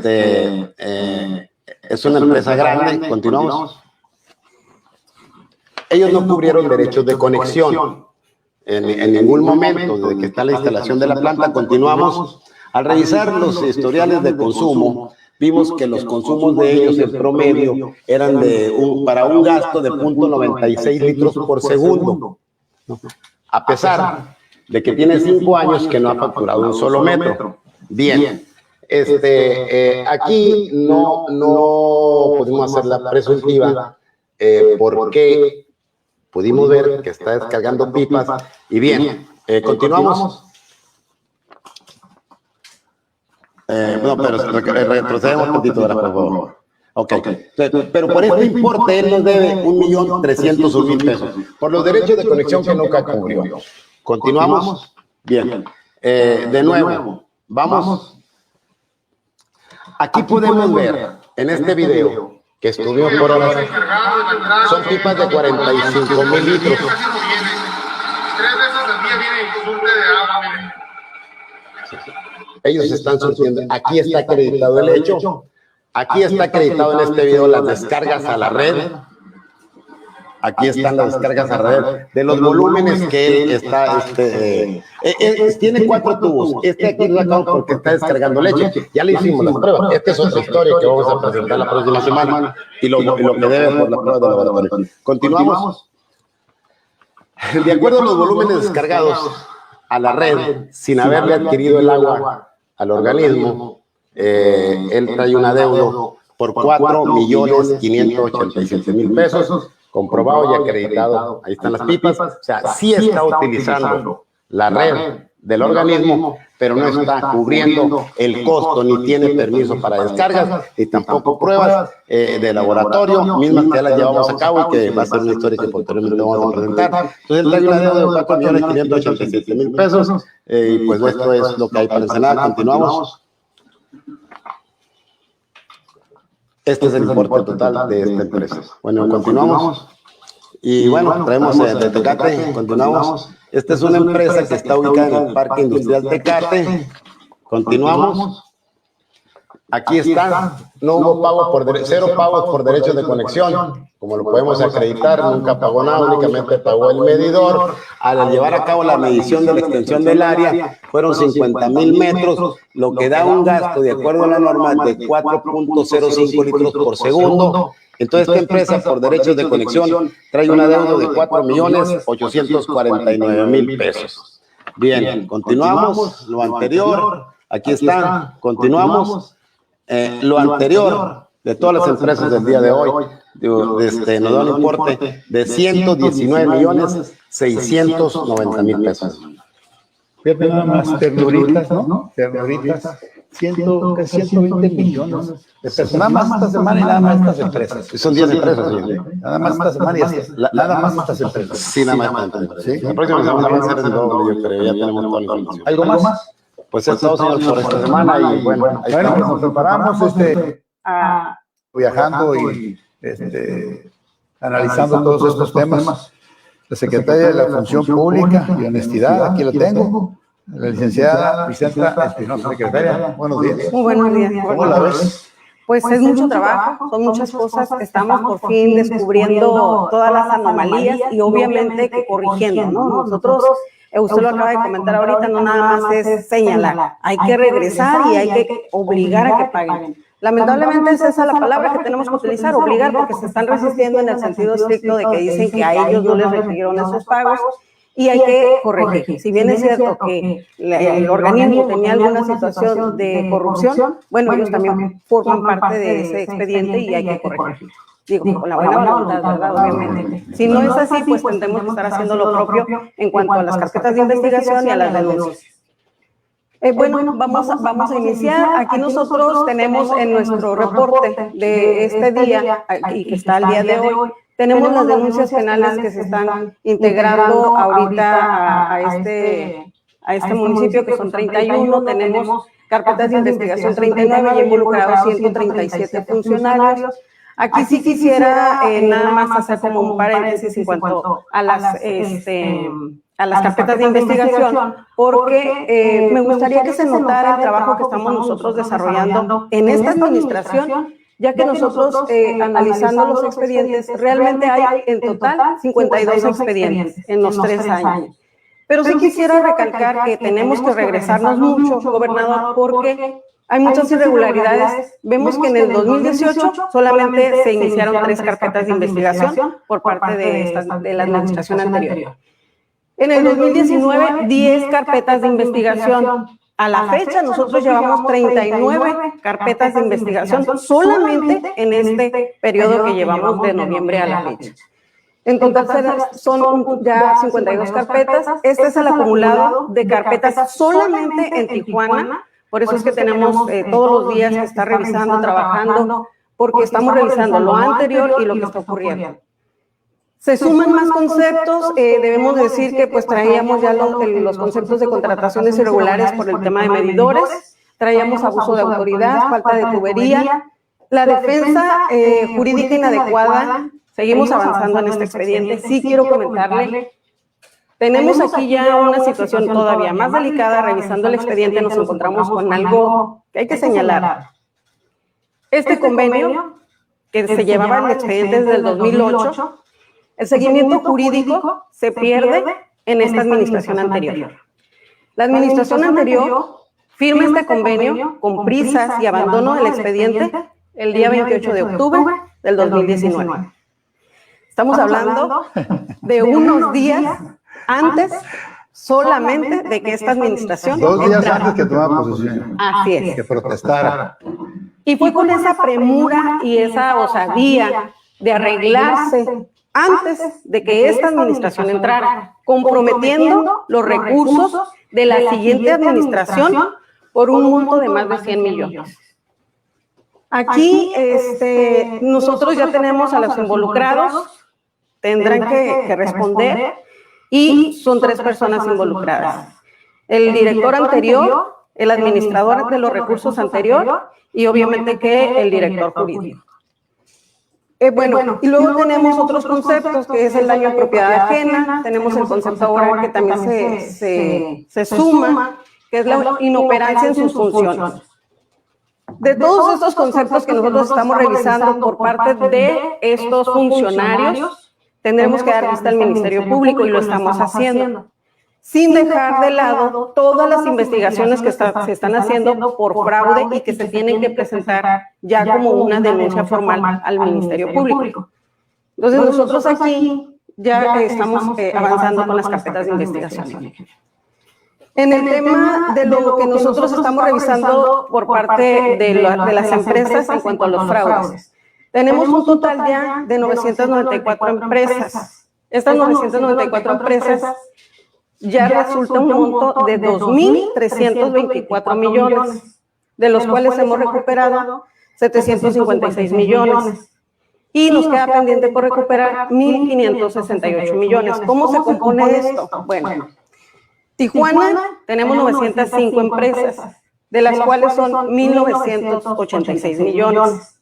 [SPEAKER 6] una empresa grande. Continuamos. Ellos no cubrieron derechos de conexión en ningún momento desde que está la instalación de la planta. Continuamos. Al revisar los historiales de consumo, vimos que los consumos de ellos en promedio eran para un gasto de 0.96 litros por segundo, a pesar de que tiene 5 años que no ha facturado un solo metro. Bien, aquí no pudimos hacer la presuntiva porque pudimos ver que está descargando pipas. Y bien, continuamos. No, pero retrocedemos un poquito, por favor. Ok, pero por este importe él nos debe 1.301.000 pesos por los derechos de conexión que nunca cubrió. Continuamos. Bien, de nuevo, vamos. Aquí podemos ver en este video que estuvimos por horas. Son pipas de 45.000 litros.
[SPEAKER 8] 3 veces al día viene el surte de agua, miren.
[SPEAKER 6] Ellos están surtiendo. Aquí está acreditado el hecho. Aquí está acreditado en este video las descargas a la red. Aquí están las descargas a la red de los volúmenes que él está. Tiene 4 tubos. Aquí lo sacamos porque está descargando leche. Ya le hicimos las pruebas. Esta es otra historia que vamos a presentar la próxima semana y lo que debe por la prueba de laboratorio. Continuamos. De acuerdo a los volúmenes descargados a la red, sin haberle adquirido el agua al organismo, él trae un adeudo por 4.587.000 pesos, comprobado y acreditado. Ahí están las pipas. O sea, sí está utilizando la red del organismo, pero no está cubriendo el costo, ni tiene permiso para descargas, y tampoco pruebas de laboratorio, mismas que ya las llevamos a cabo y que va a ser una historia que posteriormente vamos a presentar. Entonces, él trae una deuda de 4.587.000 pesos, y pues esto es lo que hay para enseñar. Continuamos. Este es el importe total de esta empresa. Bueno, continuamos. Y bueno, traemos de Tecate, continuamos. Esta es una empresa que está ubicada en el Parque Industrial Tecate. Continuamos. Aquí está. No hubo pago cero pagos por derechos de conexión. Como lo podemos acreditar, nunca pagó nada, únicamente pagó el medidor. Al llevar a cabo la medición de la extensión del área, fueron 50.000 metros, lo que da un gasto, de acuerdo a la norma, de 4.05 litros por segundo. Entonces, esta empresa, por derechos de conexión, trae una deuda de 4.849.000 pesos. Bien, continuamos. Lo anterior, aquí está. Continuamos. Lo anterior de todas las empresas del día de hoy, nos da un importe de 119.690.000 pesos.
[SPEAKER 7] Fíjate nada más, ternuritas, ¿no? Ternuritas, 120 millones de pesos. Nada más esta semana y nada más estas empresas.
[SPEAKER 6] Son 10 empresas, señor.
[SPEAKER 7] Nada más esta semana y nada más estas empresas.
[SPEAKER 6] Sí, nada más estas empresas. ¿Sí? La próxima semana va a ser el doble, yo creo. Ya tenemos toda la información.
[SPEAKER 7] ¿Algo más?
[SPEAKER 6] Pues es todo, señor, por esta semana. Y bueno, ahí
[SPEAKER 7] bueno,
[SPEAKER 6] estamos.
[SPEAKER 7] nos preparamos viajando y analizando todos estos temas. La Secretaria de la Función Pública y Honestidad, aquí lo tengo. La licenciada Vicenta Espinosa, secretaria. Buenos días.
[SPEAKER 9] Muy buenos días.
[SPEAKER 7] ¿Cómo la ves?
[SPEAKER 9] Pues es mucho trabajo, son muchas cosas. Estamos por fin descubriendo todas las anomalías y obviamente que corrigiendo, ¿no? Nosotros, usted lo acaba de comentar ahorita, no nada más es señalar. Hay que regresar y hay que obligar a que paguen. Lamentablemente es esa la palabra que tenemos que utilizar, obligar, porque se están resistiendo en el sentido estricto de que dicen que a ellos no les recibieron esos pagos y hay que corregir. Si bien es cierto que el organismo tenía alguna situación de corrupción, bueno, ellos también forman parte de ese expediente y hay que corregir. Digo, con la buena voluntad, ¿verdad? Obviamente. Si no es así, pues tendremos que estar haciendo lo propio en cuanto a las carpetas de investigación y a las denuncias. Bueno, vamos a iniciar. Aquí nosotros tenemos en nuestro reporte de este día, y que está al día de hoy, tenemos las denuncias penales que se están integrando ahorita a este municipio, que son 31, tenemos carpetas de investigación 39 y involucrados 137 funcionarios. Aquí sí quisiera nada más hacer como un paréntesis en cuanto a las carpetas de investigación, porque me gustaría que se notara el trabajo que estamos nosotros desarrollando en esta administración ya que nosotros, analizando los expedientes, realmente hay en total 52 expedientes en los 3 años. Pero sí quisiera recalcar que tenemos que regresarnos mucho, gobernador, porque hay muchas irregularidades. Vemos que en el 2018 solamente se iniciaron 3 carpetas de investigación por parte de la administración anterior. En el 2019, 10 carpetas de investigación. A la fecha, nosotros llevamos 39 carpetas de investigación solamente en este periodo que llevamos de noviembre a la fecha. En total son ya 52 carpetas. Este es el acumulado de carpetas solamente en Tijuana. Por eso es que tenemos todos los días que estar revisando, trabajando, porque estamos revisando lo anterior y lo que está ocurriendo. Se suman más conceptos, debemos decir que pues traíamos ya los conceptos de contrataciones irregulares por el tema de medidores, traíamos abuso de autoridad, falta de tubería, la defensa jurídica inadecuada, seguimos avanzando en este expediente. Sí quiero comentarle, tenemos aquí ya una situación todavía más delicada. Revisando el expediente nos encontramos con algo que hay que señalar. Este convenio que se llevaba en el expediente desde el 2008, el seguimiento jurídico se pierde en esta administración anterior. La administración anterior firma este convenio con prisas y abandono del expediente el día 28 de octubre del 2019. Estamos hablando de unos días antes solamente de que esta administración
[SPEAKER 7] 2 días
[SPEAKER 9] entrara.
[SPEAKER 7] antes que tomara posesión.
[SPEAKER 9] Así es.
[SPEAKER 7] Que protestara.
[SPEAKER 9] Y fue con esa premura y esa osadía de arreglarse antes de que esta administración entrara, comprometiendo los recursos de la siguiente administración por un monto de más de 100 millones. Aquí nosotros ya tenemos a los involucrados, tendrán que responder, y son 3 personas involucradas. El director anterior, el administrador de los recursos anterior y obviamente que el director jurídico. Bueno, y luego tenemos otros conceptos, que es el daño a propiedad ajena, tenemos el concepto ahora que también se suma, que es la inoperancia en sus funciones. De todos estos conceptos que nosotros estamos revisando por parte de estos funcionarios, tendremos que dar vista al Ministerio Público y lo estamos haciendo, sin dejar de lado todas las investigaciones que se están haciendo por fraude y que se tienen que presentar ya como una denuncia formal al Ministerio Público. Entonces nosotros aquí ya estamos avanzando con las carpetas de investigación. En el tema de lo que nosotros estamos revisando por parte de las empresas en cuanto a los fraudes, tenemos un total ya de 994 empresas. Estas 994 empresas ya resulta un monto de 2.324 millones, de los cuales hemos recuperado 756 millones. Y nos queda pendiente por recuperar 1.568 millones. ¿Cómo se compone esto? Bueno, Tijuana tenemos 905 empresas, de las cuales son 1.986 millones.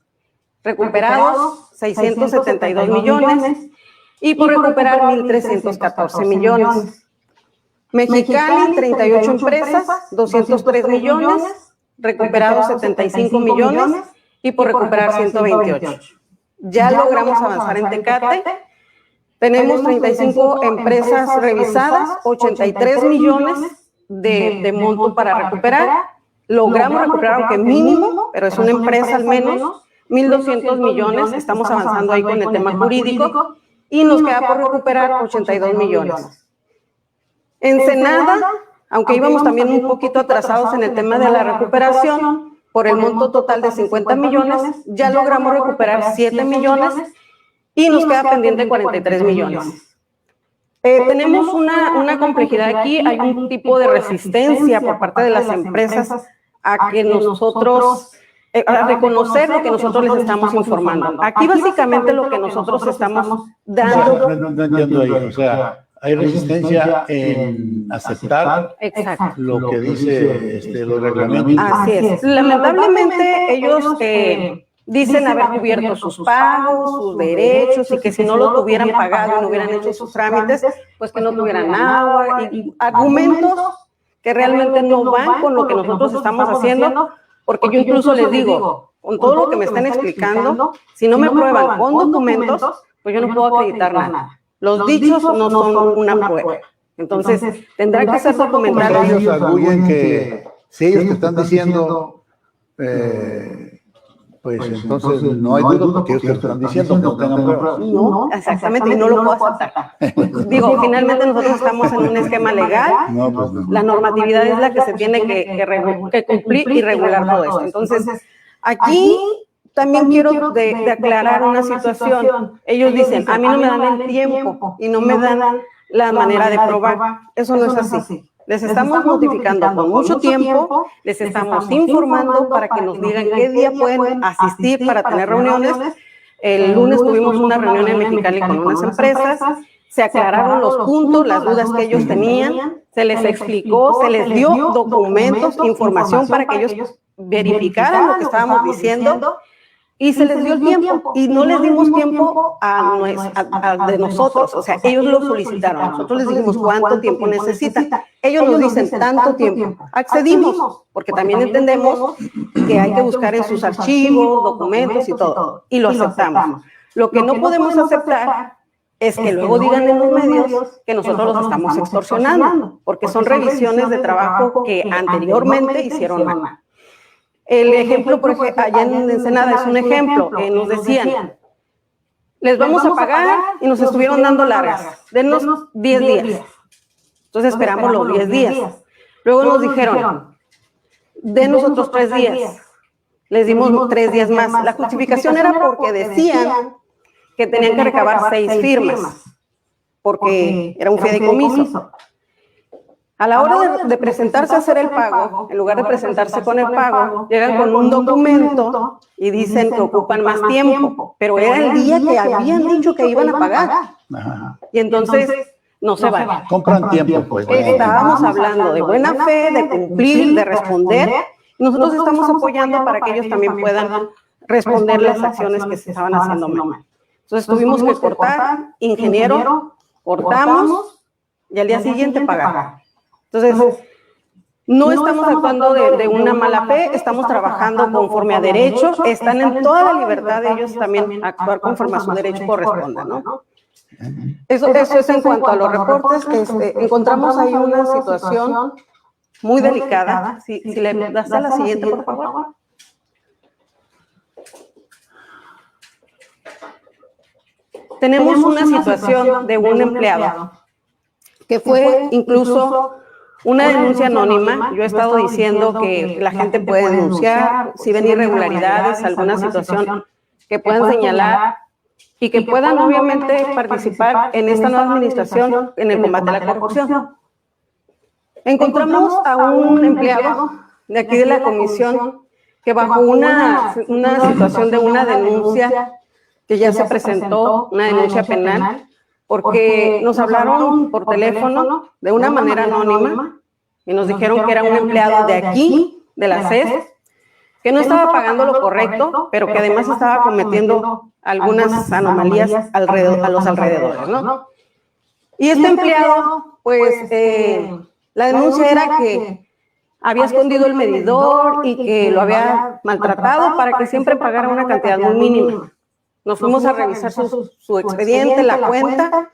[SPEAKER 9] Recuperados 672 millones y por recuperar 1.314 millones. Mexicali, 38 empresas, 203 millones, recuperados 75 millones y por recuperar 128. Ya logramos avanzar en Tecate, tenemos 35 empresas revisadas, 83 millones de monto para recuperar. Logramos recuperar, aunque mínimo, pero es una empresa al menos, 1.200 millones, estamos avanzando ahí con el tema jurídico y nos queda por recuperar 82 millones. Ensenada, aunque íbamos también un poquito atrasados en el tema de la recuperación, por el monto total de 50 millones, ya logramos recuperar 7 millones y nos queda pendiente 43 millones. Tenemos una complejidad aquí, hay un tipo de resistencia por parte de las empresas a que nosotros, a reconocer lo que nosotros les estamos informando. Aquí básicamente lo que nosotros estamos dando...
[SPEAKER 7] No entiendo ahí, o sea, hay resistencia en aceptar lo que dice los reglamentos.
[SPEAKER 9] Así es. Lamentablemente ellos dicen haber cubierto sus pagos, sus derechos y que si no lo tuvieran pagado y no hubieran hecho sus trámites, pues que no tuvieran agua y argumentos que realmente no van con lo que nosotros estamos haciendo, porque yo incluso les digo, con todo lo que me están explicando, si no me prueban con documentos, pues yo no puedo acreditar nada. Los dichos no son una prueba. Entonces, tendrá que ser documentado.
[SPEAKER 7] Ellos arguyen que si ellos te están diciendo, pues entonces no hay duda porque ellos te están diciendo que no tengan pruebas.
[SPEAKER 9] No, exactamente, y no lo puedo aceptar. Digo, finalmente nosotros estamos en un esquema legal,
[SPEAKER 7] No, pues no.
[SPEAKER 9] la normatividad es la que se tiene que cumplir y regular todo esto. Entonces, aquí también quiero de aclarar una situación. Ellos dicen, a mí no me dan el tiempo y no me dan la manera de probar. Eso no es así. Les estamos notificando con mucho tiempo, les estamos informando para que nos digan qué día pueden asistir para tener reuniones. El lunes tuvimos una reunión en Mexicali con unas empresas, se aclararon los puntos, las dudas que ellos tenían, se les explicó, se les dio documentos, información para que ellos verificaran lo que estábamos diciendo. Y se les dio el tiempo, y no les dimos tiempo de nosotros, o sea, ellos lo solicitaron, nosotros les dijimos cuánto tiempo necesitan, ellos nos dicen tanto tiempo, accedimos, porque también entendemos que hay que buscar en sus archivos, documentos y todo, y lo aceptamos. Lo que no podemos aceptar es que luego digan en los medios que nosotros los estamos extorsionando, porque son revisiones de trabajo que anteriormente hicieron mal. El ejemplo, por ejemplo, allá en Ensenada es un ejemplo, nos decían, les vamos a pagar y nos estuvieron dando largas, denos 10 días. Entonces esperamos los 10 días. Luego nos dijeron, denos otros 3 días. Les dimos 3 días más. La justificación era porque decían que tenían que recabar 6 firmas, porque era un fideicomiso. A la hora de presentarse a hacer el pago, en lugar de presentarse con el pago, llegan con un documento y dicen que ocupan más tiempo, pero era el día que habían dicho que iban a pagar.
[SPEAKER 7] Ajá.
[SPEAKER 9] Y entonces no se vale.
[SPEAKER 7] Compran tiempo, pues.
[SPEAKER 9] Estábamos hablando de buena fe, de cumplir, de responder. Nosotros estamos apoyando para que ellos también puedan responder las acciones que se estaban haciendo mal. Entonces tuvimos que cortar, ingeniero, cortamos y al día siguiente pagar. Entonces, no estamos actuando de una mala fe, estamos trabajando conforme a derecho, están en toda la libertad de ellos también actuar conforme a su derecho corresponda, ¿no? Eso es en cuanto a los reportes. Encontramos ahí una situación muy delicada. Si le das a la siguiente, por favor. Tenemos una situación de un empleado que fue incluso una denuncia anónima. Yo he estado diciendo que la gente puede denunciar si ven irregularidades, alguna situación que puedan señalar y que puedan obviamente participar en esta nueva administración en el combate a la corrupción. Encontramos a un empleado de aquí de la comisión que bajo una situación de una denuncia que ya se presentó, una denuncia penal, porque nos hablaron por teléfono de una manera anónima y nos dijeron que era un empleado de aquí, de la CES, que no estaba pagando lo correcto, pero que además estaba cometiendo algunas anomalías a los alrededores, ¿no? Y este empleado, pues, la denuncia era que había escondido el medidor y que lo había maltratado para que siempre pagara una cantidad muy mínima. Nos fuimos a revisar su expediente, la cuenta,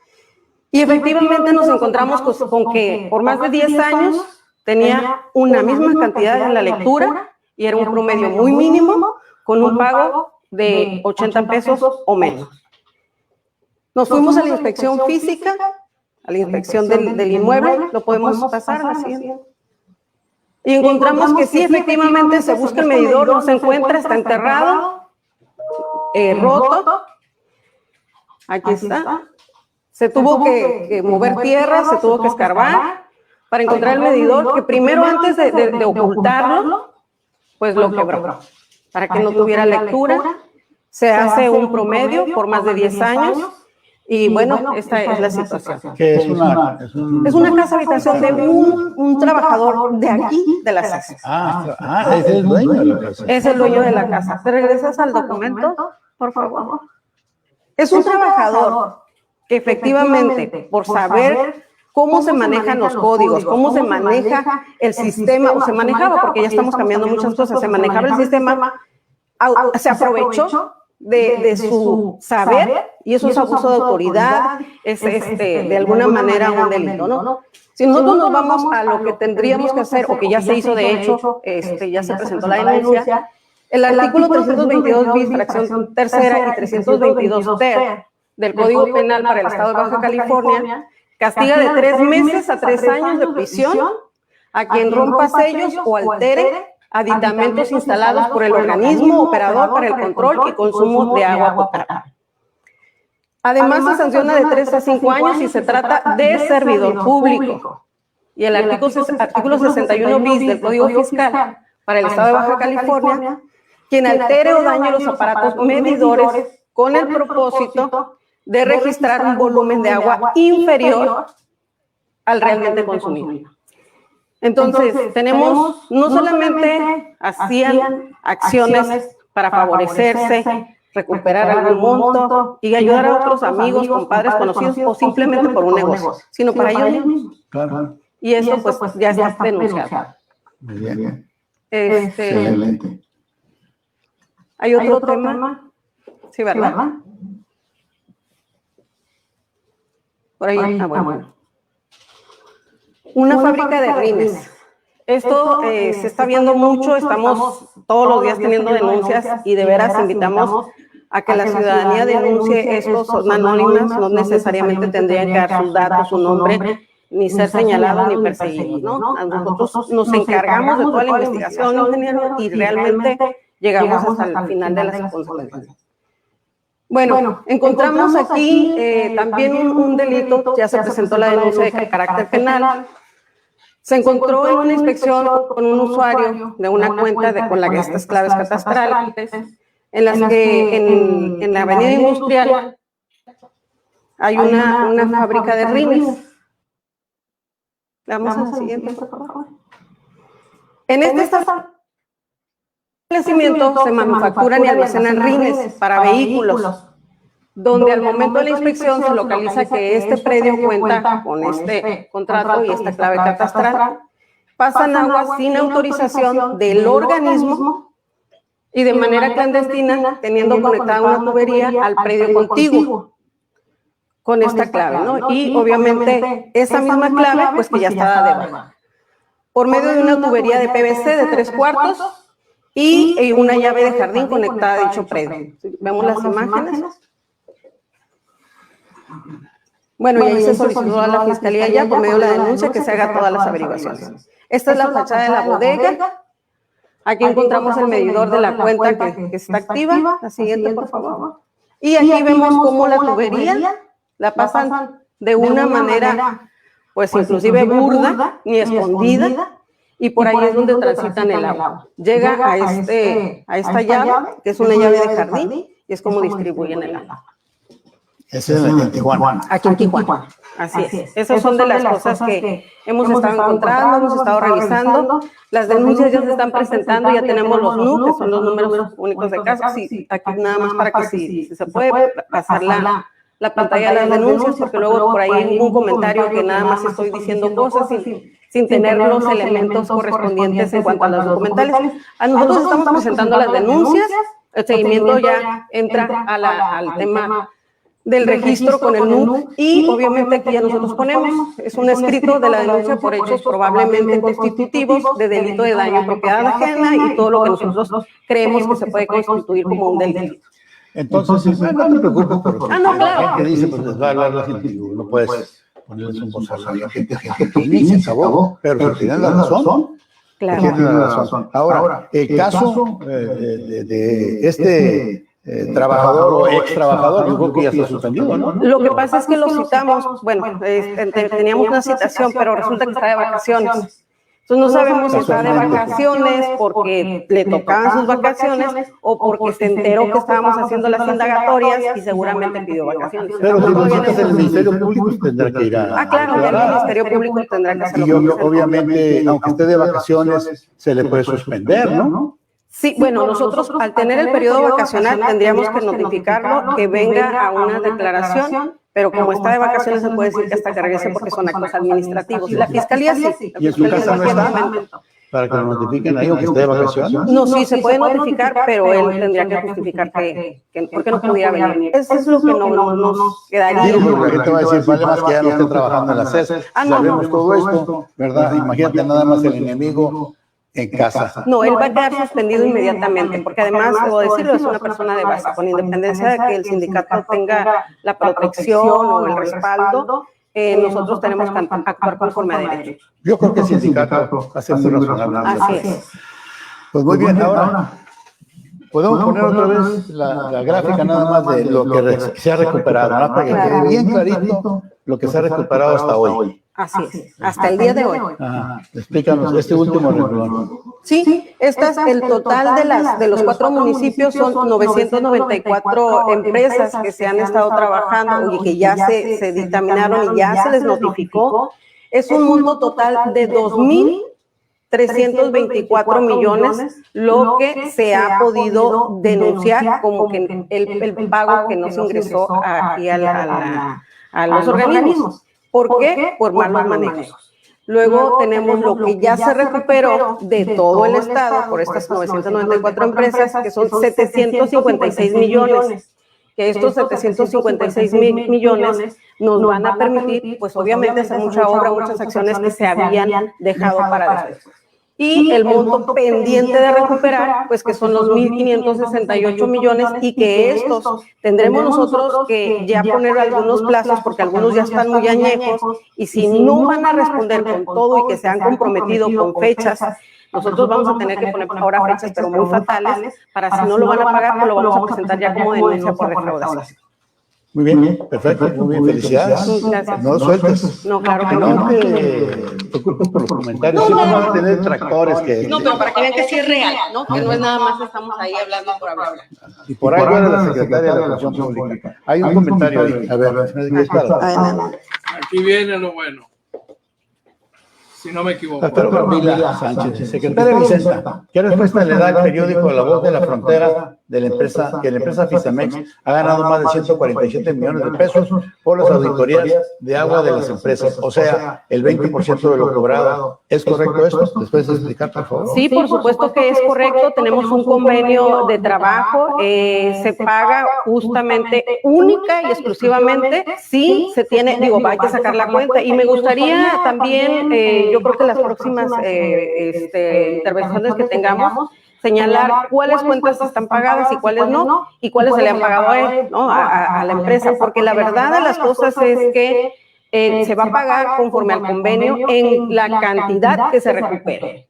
[SPEAKER 9] y efectivamente nos encontramos con que por más de 10 años tenía una misma cantidad en la lectura y era un promedio muy mínimo con un pago de 80 pesos o menos. Nos fuimos a la inspección física, a la inspección del inmueble, lo podemos pasar a la siguiente. Y encontramos que sí, efectivamente se busca el medidor, no se encuentra, está enterrado, roto. Aquí está. Se tuvo que mover tierra, se tuvo que escarbar para encontrar el medidor, que primero antes de ocultarlo, pues lo quebró. Para que no tuviera lectura, se hace un promedio por más de 10 años. Y bueno, esta es la situación.
[SPEAKER 7] Que es
[SPEAKER 9] una casa habitación de un trabajador de aquí, de la CES.
[SPEAKER 7] Es el dueño de la casa.
[SPEAKER 9] Es el dueño de la casa. ¿Te regresas al documento, por favor? Es un trabajador que efectivamente, por saber cómo se manejan los códigos, cómo se maneja el sistema, o se manejaba, porque ya estamos cambiando muchas cosas, se manejaba el sistema, se aprovechó de su saber, y eso es abuso de autoridad, es de alguna manera un delito, ¿no? Si nosotros nos vamos a lo que tendríamos que hacer, o que ya se hizo de hecho, ya se presentó la denuncia, el artículo 322 bis, fracción tercera, y 322 ter del Código Penal para el Estado de Baja California castiga de 3 meses a 3 años de prisión a quien rompa sellos o altere aditamentos instalados por el organismo operador para el control y consumo de agua potable. Además, se sanciona de 3 a 5 años si se trata de servidor público. Y el artículo 61 bis del Código Fiscal para el Estado de Baja California, quien altere o dañe los aparatos medidores con el propósito de registrar un volumen de agua inferior al realmente consumido. Entonces, tenemos, no solamente hacían acciones para favorecerse, recuperar algún monto y ayudar a otros amigos, compadres, conocidos, o simplemente por un negocio, sino para ellos mismos.
[SPEAKER 7] Claro.
[SPEAKER 9] Y eso pues ya está denunciado.
[SPEAKER 7] Muy bien.
[SPEAKER 9] Excelente. ¿Hay otro tema? Sí, ¿verdad? Por ahí. Bueno. Una fábrica de rines. Esto se está viendo mucho, estamos todos los días teniendo denuncias y de veras invitamos a que la ciudadanía denuncie esto. Son anónimas, no necesariamente tendrían que dar sus datos, su nombre, ni ser señalados ni perseguidos, ¿no? Nosotros nos encargamos de toda la investigación, ingeniero, y realmente llegamos hasta el final de las consecuencias. Bueno, encontramos aquí también un delito, ya se presentó la denuncia de carácter penal. Se encontró en una inspección con un usuario de una cuenta con estas claves catastrales, en las que en la avenida industrial hay una fábrica de rines. Vamos a la siguiente, por favor. En este establecimiento se manufacturan y almacenan rines para vehículos, donde al momento de la inspección se localiza que este predio cuenta con este contrato y esta clave catastral. Pasan agua sin autorización del organismo y de manera clandestina, teniendo conectada una tubería al predio contiguo con esta clave, ¿no? Y obviamente esa misma clave, pues que ya estaba de baja. Por medio de una tubería de PVC de 3/4 y una llave de jardín conectada a dicho predio. ¿Vemos las imágenes? Bueno, y ahí se solicitó a la Fiscalía ya por medio de la denuncia que se haga todas las averiguaciones. Esta es la fachada de la bodega. Aquí encontramos el medidor de la cuenta que está activa. La siguiente, por favor. Y aquí vemos cómo la tubería la pasan de una manera, pues inclusive burda ni escondida, y por ahí es donde transitan el agua. Llega a esta llave, que es una llave de jardín, y es como distribuyen el agua.
[SPEAKER 7] Ese es en Tijuana.
[SPEAKER 9] Aquí en Tijuana. Así es. Esas son de las cosas que hemos estado encontrando, hemos estado revisando. Las denuncias ya se están presentando, ya tenemos los NU, que son los números únicos de casos. Aquí nada más para que si se puede pasar la pantalla de las denuncias, porque luego por ahí hay un comentario que nada más estoy diciendo cosas sin tener los elementos correspondientes en cuanto a los documentales. A nosotros estamos presentando las denuncias, el seguimiento ya entra al tema del registro con el NU, y obviamente aquí ya nosotros ponemos, es un escrito de la denuncia por hechos probablemente constitutivos de delito de daño a propiedad ajena y todo lo que nosotros creemos que se puede constituir como un delito.
[SPEAKER 7] Entonces, no te preocupes por
[SPEAKER 9] no, claro.
[SPEAKER 7] la gente dice, pues les va a hablar la gente, no puedes ponerles un bozal a la gente y se acabó, pero tienen la razón.
[SPEAKER 9] Claro.
[SPEAKER 7] Tienen la razón. Ahora, el caso de este trabajador o ex trabajador, yo creo que ya está suspendido, ¿no?
[SPEAKER 9] Lo que pasa es que lo citamos, bueno, teníamos una citación, pero resulta que está de vacaciones. Entonces no sabemos si está de vacaciones porque le tocaban sus vacaciones o porque se enteró que estábamos haciendo las indagatorias y seguramente pidió vacaciones.
[SPEAKER 7] Pero si lo citas en el Ministerio Público, tendrá que ir a...
[SPEAKER 9] claro, ya el Ministerio Público tendrá que hacerlo.
[SPEAKER 7] Y obviamente, aunque esté de vacaciones, se le puede suspender, ¿no?
[SPEAKER 9] Sí, bueno, nosotros al tener el periodo vacacional tendríamos que notificarlo, que venga a una declaración, pero como está de vacaciones se puede decir que hasta que regrese porque son actos administrativos. La Fiscalía sí.
[SPEAKER 7] ¿Y en su casa no está? para que lo notifiquen ahí, aunque esté de vacaciones.
[SPEAKER 9] No, sí, se puede notificar, pero él tendría que justificar que por qué no pudiera venir. Eso es lo que no nos quedaría.
[SPEAKER 7] Digo, porque la gente va a decir, vale más que ya no esté trabajando en la CES. Sabemos todo esto, ¿verdad? Imagínate nada más el enemigo en casa.
[SPEAKER 9] No, él va a quedar suspendido inmediatamente, porque además, debo decirlo, es una persona de base, con independencia de que el sindicato tenga la protección o el respaldo, nosotros tenemos que actuar conforme a derecho.
[SPEAKER 7] Yo creo que el sindicato hace muy razonable.
[SPEAKER 9] Así es.
[SPEAKER 7] Pues muy bien, ahora podemos poner otra vez la gráfica nada más de lo que se ha recuperado, ¿no? Para que quede bien clarito lo que se ha recuperado hasta hoy.
[SPEAKER 9] Así es, hasta el día de hoy.
[SPEAKER 7] Ajá. Explícanos, este último renglón.
[SPEAKER 9] Sí, el total de los 4 municipios son 994 empresas que se han estado trabajando y que ya se dictaminaron y ya se les notificó. Es un monto total de 2.324 millones, lo que se ha podido denunciar como que el pago que no se ingresó aquí a los organismos. ¿Por qué? Por malos manejos. Luego tenemos lo que ya se recuperó de todo el estado por estas 994 empresas, que son 756 millones. Que estos 756 millones nos van a permitir, pues obviamente, hacer mucha obra, muchas acciones que se habían dejado para después. Y el monto pendiente de recuperar, pues que son los 1.568 millones y que estos tendremos nosotros que ya poner algunos plazos porque algunos ya están muy añejos y si no van a responder con todo y que se han comprometido con fechas, nosotros vamos a tener que poner ahora fechas pero muy fatales para si no lo van a pagar, pues lo vamos a presentar ya como denuncia por defraudación.
[SPEAKER 7] Muy bien, perfecto, muy bien, felicidades.
[SPEAKER 9] Gracias.
[SPEAKER 7] No sueltes.
[SPEAKER 9] No, claro que
[SPEAKER 7] No
[SPEAKER 9] no.
[SPEAKER 7] te preocupes por los comentarios, siempre van a tener tractores que...
[SPEAKER 9] No, pero para que vean que sí es real, ¿no? Que no es nada más estamos ahí hablando por hablar.
[SPEAKER 7] Y por algo era la secretaria de la Función Pública. Hay un comentario ahí. A ver,
[SPEAKER 3] Aquí viene lo bueno. Si no me equivoco.
[SPEAKER 7] Doctor Camila Sánchez, secretaria Vicenta, ¿qué respuesta le da el periódico La Voz de la Frontera de la empresa, que la empresa Fisamex ha ganado más de 147 millones de pesos por las auditorías de agua de las empresas? O sea, el 20% de lo cobrado. ¿Es correcto esto? ¿Después de explicar, por favor?
[SPEAKER 9] Sí, por supuesto que es correcto. Tenemos un convenio de trabajo. Se paga justamente, única y exclusivamente, si se tiene, hay que sacar la cuenta. Y me gustaría también, yo creo que las próximas intervenciones que tengamos, señalar cuáles cuentas están pagadas y cuáles no, y cuáles se le han pagado a él, ¿no? a la empresa, porque la verdad de las cosas es que se va a pagar conforme al convenio en la cantidad que se recupere.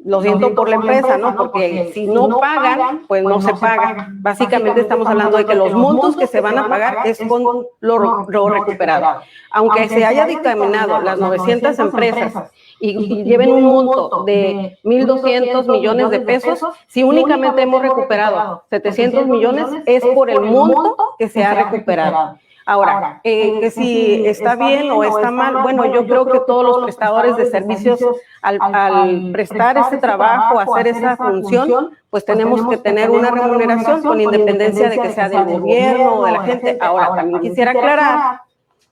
[SPEAKER 9] Lo siento por la empresa, ¿no? Porque si no pagan, pues no se paga. Básicamente estamos hablando de que los montos que se van a pagar es con lo recuperado. Aunque se haya dictaminado las 900 empresas y lleven un monto de 1.200 millones de pesos, si únicamente hemos recuperado 700 millones, es por el monto que se ha recuperado. Ahora, que si está bien o está mal, bueno, yo creo que todos los prestadores de servicios, al prestar ese trabajo, hacer esa función, pues tenemos que tener una remuneración con independencia de que sea del gobierno o de la gente. Ahora, también quisiera aclarar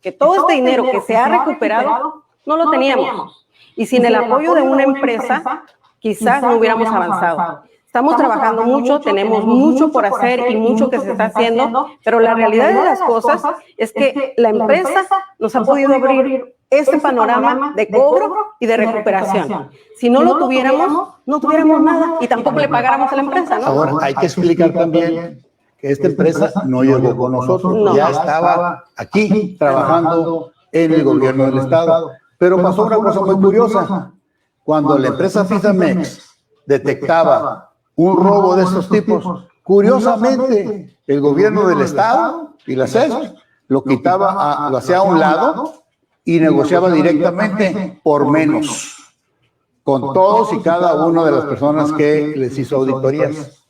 [SPEAKER 9] que todo este dinero que se ha recuperado, no lo teníamos. Y sin el apoyo de una empresa, quizás no hubiéramos avanzado. Estamos trabajando mucho, tenemos mucho por hacer y mucho que se está haciendo, pero la realidad de las cosas es que la empresa nos ha podido abrir este panorama de cobro y de recuperación. Si no lo tuviéramos, no tuviéramos nada y tampoco le pagáramos a la empresa, ¿no?
[SPEAKER 7] Ahora, hay que explicar también que esta empresa no llegó con nosotros, ya estaba aquí trabajando en el gobierno del estado. Pero pasó una cosa muy curiosa. Cuando la empresa Fisamex detectaba un robo de estos tipos, curiosamente, el gobierno del estado y la CES lo quitaba, lo hacía a un lado y negociaba directamente por menos con todos y cada una de las personas que les hizo auditorías.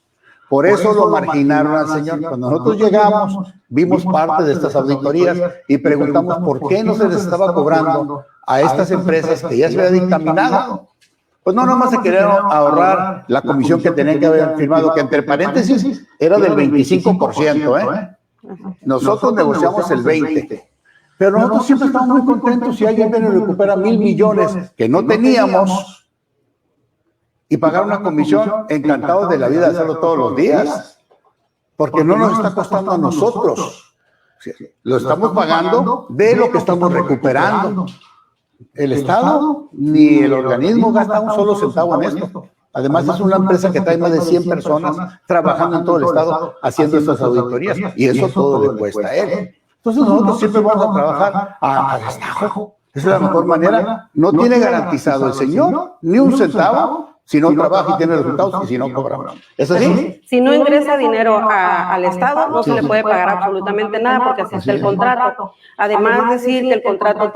[SPEAKER 7] Por eso lo marginaron al señor. Cuando nosotros llegamos, vimos parte de estas auditorías y preguntamos por qué no se les estaba cobrando a estas empresas que ya se había dictaminado. Pues no, nomás se querían ahorrar la comisión que tenían que haber firmado, que entre paréntesis era del 25%, Nosotros negociamos el 20%. Pero nosotros siempre estamos muy contentos si alguien viene y recupera 1.000 millones que no teníamos y pagar una comisión, encantados de la vida de hacerlo todos los días, porque no nos está costando a nosotros. Lo estamos pagando de lo que estamos recuperando. El Estado ni el organismo gasta un solo centavo en esto. Además, es una empresa que trae más de 100 personas trabajando en todo el Estado haciendo estas auditorías, y eso todo le cuesta a él. Entonces, nosotros siempre vamos a trabajar a destajo. Esa es la mejor manera. No tiene garantizado el señor ni un centavo si no trabaja y tiene resultados, y si no cobra. ¿Es así?
[SPEAKER 9] Si no ingresa dinero al Estado, no se le puede pagar absolutamente nada porque así está el contrato. Además, decir que el contrato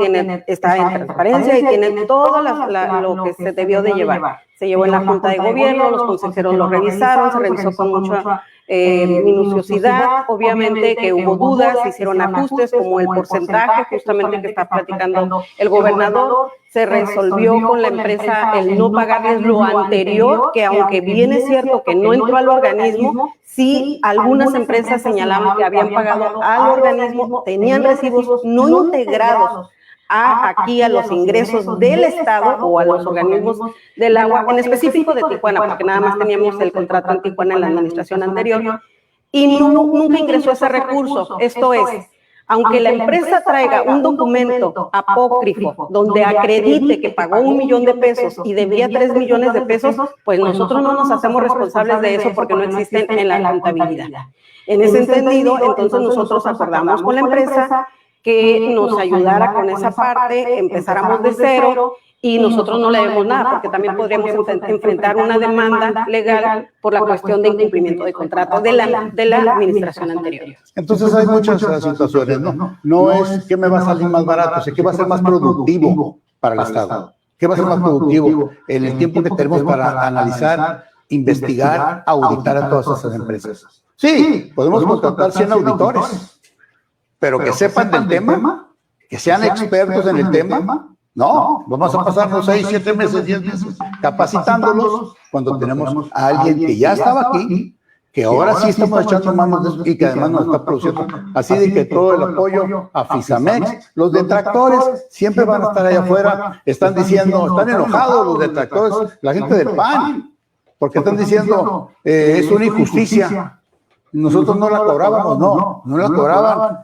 [SPEAKER 9] está en transparencia y tiene todo lo que se debió de llevar. Se llevó en la Junta de Gobierno, los consejeros lo revisaron, se revisó con mucha minuciosidad. Obviamente que hubo dudas, se hicieron ajustes como el porcentaje justamente que está platicando el gobernador. Se resolvió con la empresa el no pagarles lo anterior, que aunque bien es cierto que no entró al organismo, sí algunas empresas señalaban que habían pagado al organismo, tenían recibos no integrados aquí a los ingresos del Estado o a los organismos del agua, en específico de Tijuana, porque nada más teníamos el contrato en Tijuana en la administración anterior, y nunca ingresó ese recurso. Esto es, aunque la empresa traiga un documento apócrifo donde acredite que pagó $1 millón y debía $3 millones, pues nosotros no nos hacemos responsables de eso porque no existen en la contabilidad. En ese entendido, entonces nosotros acordamos con la empresa que nos ayudara con esa parte, empezáramos de cero y nosotros no le debemos nada, porque también podríamos enfrentar una demanda legal por la cuestión de incumplimiento de contrato de la administración anterior.
[SPEAKER 7] Entonces hay muchas situaciones, ¿no? No es que me va a salir más barato, es que va a ser más productivo para el Estado. ¿Qué va a ser más productivo? En el tiempo que tenemos para analizar, investigar, auditar a todas esas empresas. Sí, podemos contratar 100 auditores, pero que sepan del tema, que sean expertos en el tema. No, vamos a pasarnos 6, 7 meses, 10 meses capacitándolos cuando tenemos a alguien que ya estaba aquí, que ahora sí estamos echando manos de eso y que además nos está produciendo. Así de que todo el apoyo a Fisamex, los detractores siempre van a estar allá afuera, están diciendo, están enojados los detractores, la gente del PAN, porque están diciendo, es una injusticia. Nosotros no la cobrábamos, no la cobraban,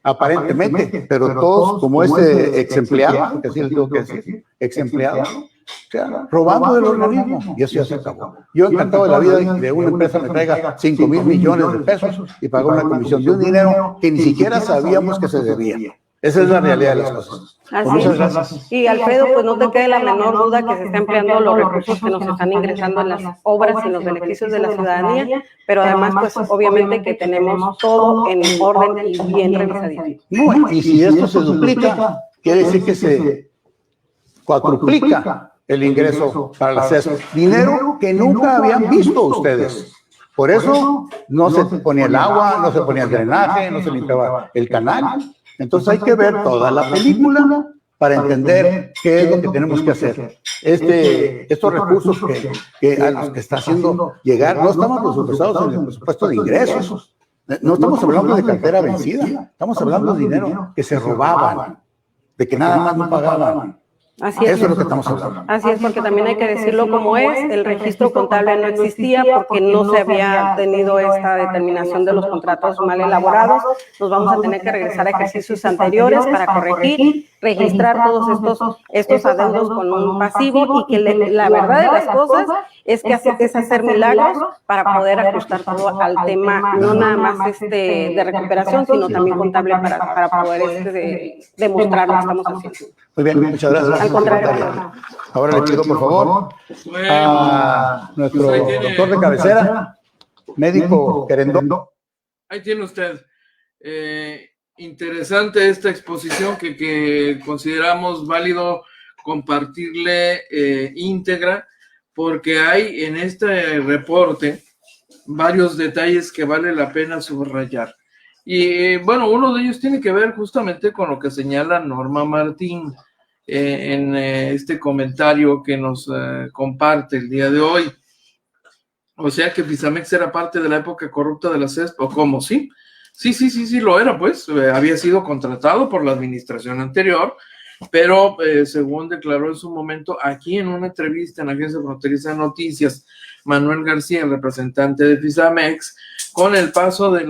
[SPEAKER 7] aparentemente, pero todos, como ex empleado, porque así les tengo que decir, ex empleado, o sea, robando del organismo, y eso ya se acabó. Yo encantado de la vida de una empresa me traiga 5,000 millones de pesos y pagar una comisión de un dinero que ni siquiera sabíamos que se debía. Esa es la realidad de las cosas.
[SPEAKER 9] Muchas gracias. Y Alfredo, pues no te quede la menor duda que se está empleando los recursos que nos están ingresando en las obras y los beneficios de la ciudadanía, pero además, pues obviamente que tenemos todo en orden y bien revisadito.
[SPEAKER 7] No, y si esto se duplica, quiere decir que se cuadruplica el ingreso para la CES. Dinero que nunca habían visto ustedes. Por eso no se ponía el agua, no se ponía el drenaje, no se limpiaba el canal. Entonces hay que ver toda la película para entender qué es lo que tenemos que hacer. Estos recursos a los que está haciendo llegar, no estamos presupuestados en el presupuesto de ingresos. No estamos hablando de cartera vencida, estamos hablando de dinero que se robaban, de que nada más no pagaban.
[SPEAKER 9] Así es.
[SPEAKER 7] Eso es lo que estamos hablando.
[SPEAKER 9] Así es, porque también hay que decirlo como es, el registro contable no existía porque no se había tenido esta determinación de los contratos mal elaborados. Nos vamos a tener que regresar a ejercicios anteriores para corregir, registrar todos estos adeudos con un pasivo y que la verdad de las cosas es que es hacer milagros para poder ajustar todo al tema, no nada más de recuperación, sino también contable para poder demostrar lo que estamos haciendo.
[SPEAKER 7] Muy bien, muchas gracias.
[SPEAKER 9] Al contrario.
[SPEAKER 7] Ahora le pido, por favor, a nuestro doctor de cabecera, médico Querendón.
[SPEAKER 3] Ahí tiene usted. Interesante esta exposición que consideramos válido compartirle íntegra, porque hay en este reporte varios detalles que vale la pena subrayar. Y bueno, uno de ellos tiene que ver justamente con lo que señala Norma Martín en este comentario que nos comparte el día de hoy. O sea que Fisamex era parte de la época corrupta de la CESP, ¿o cómo? ¿Sí? Sí, lo era, pues. Había sido contratado por la administración anterior pero según declaró en su momento aquí en una entrevista en la Agencia Fronteriza de Noticias, Manuel García, el representante de Fisamex, con el paso de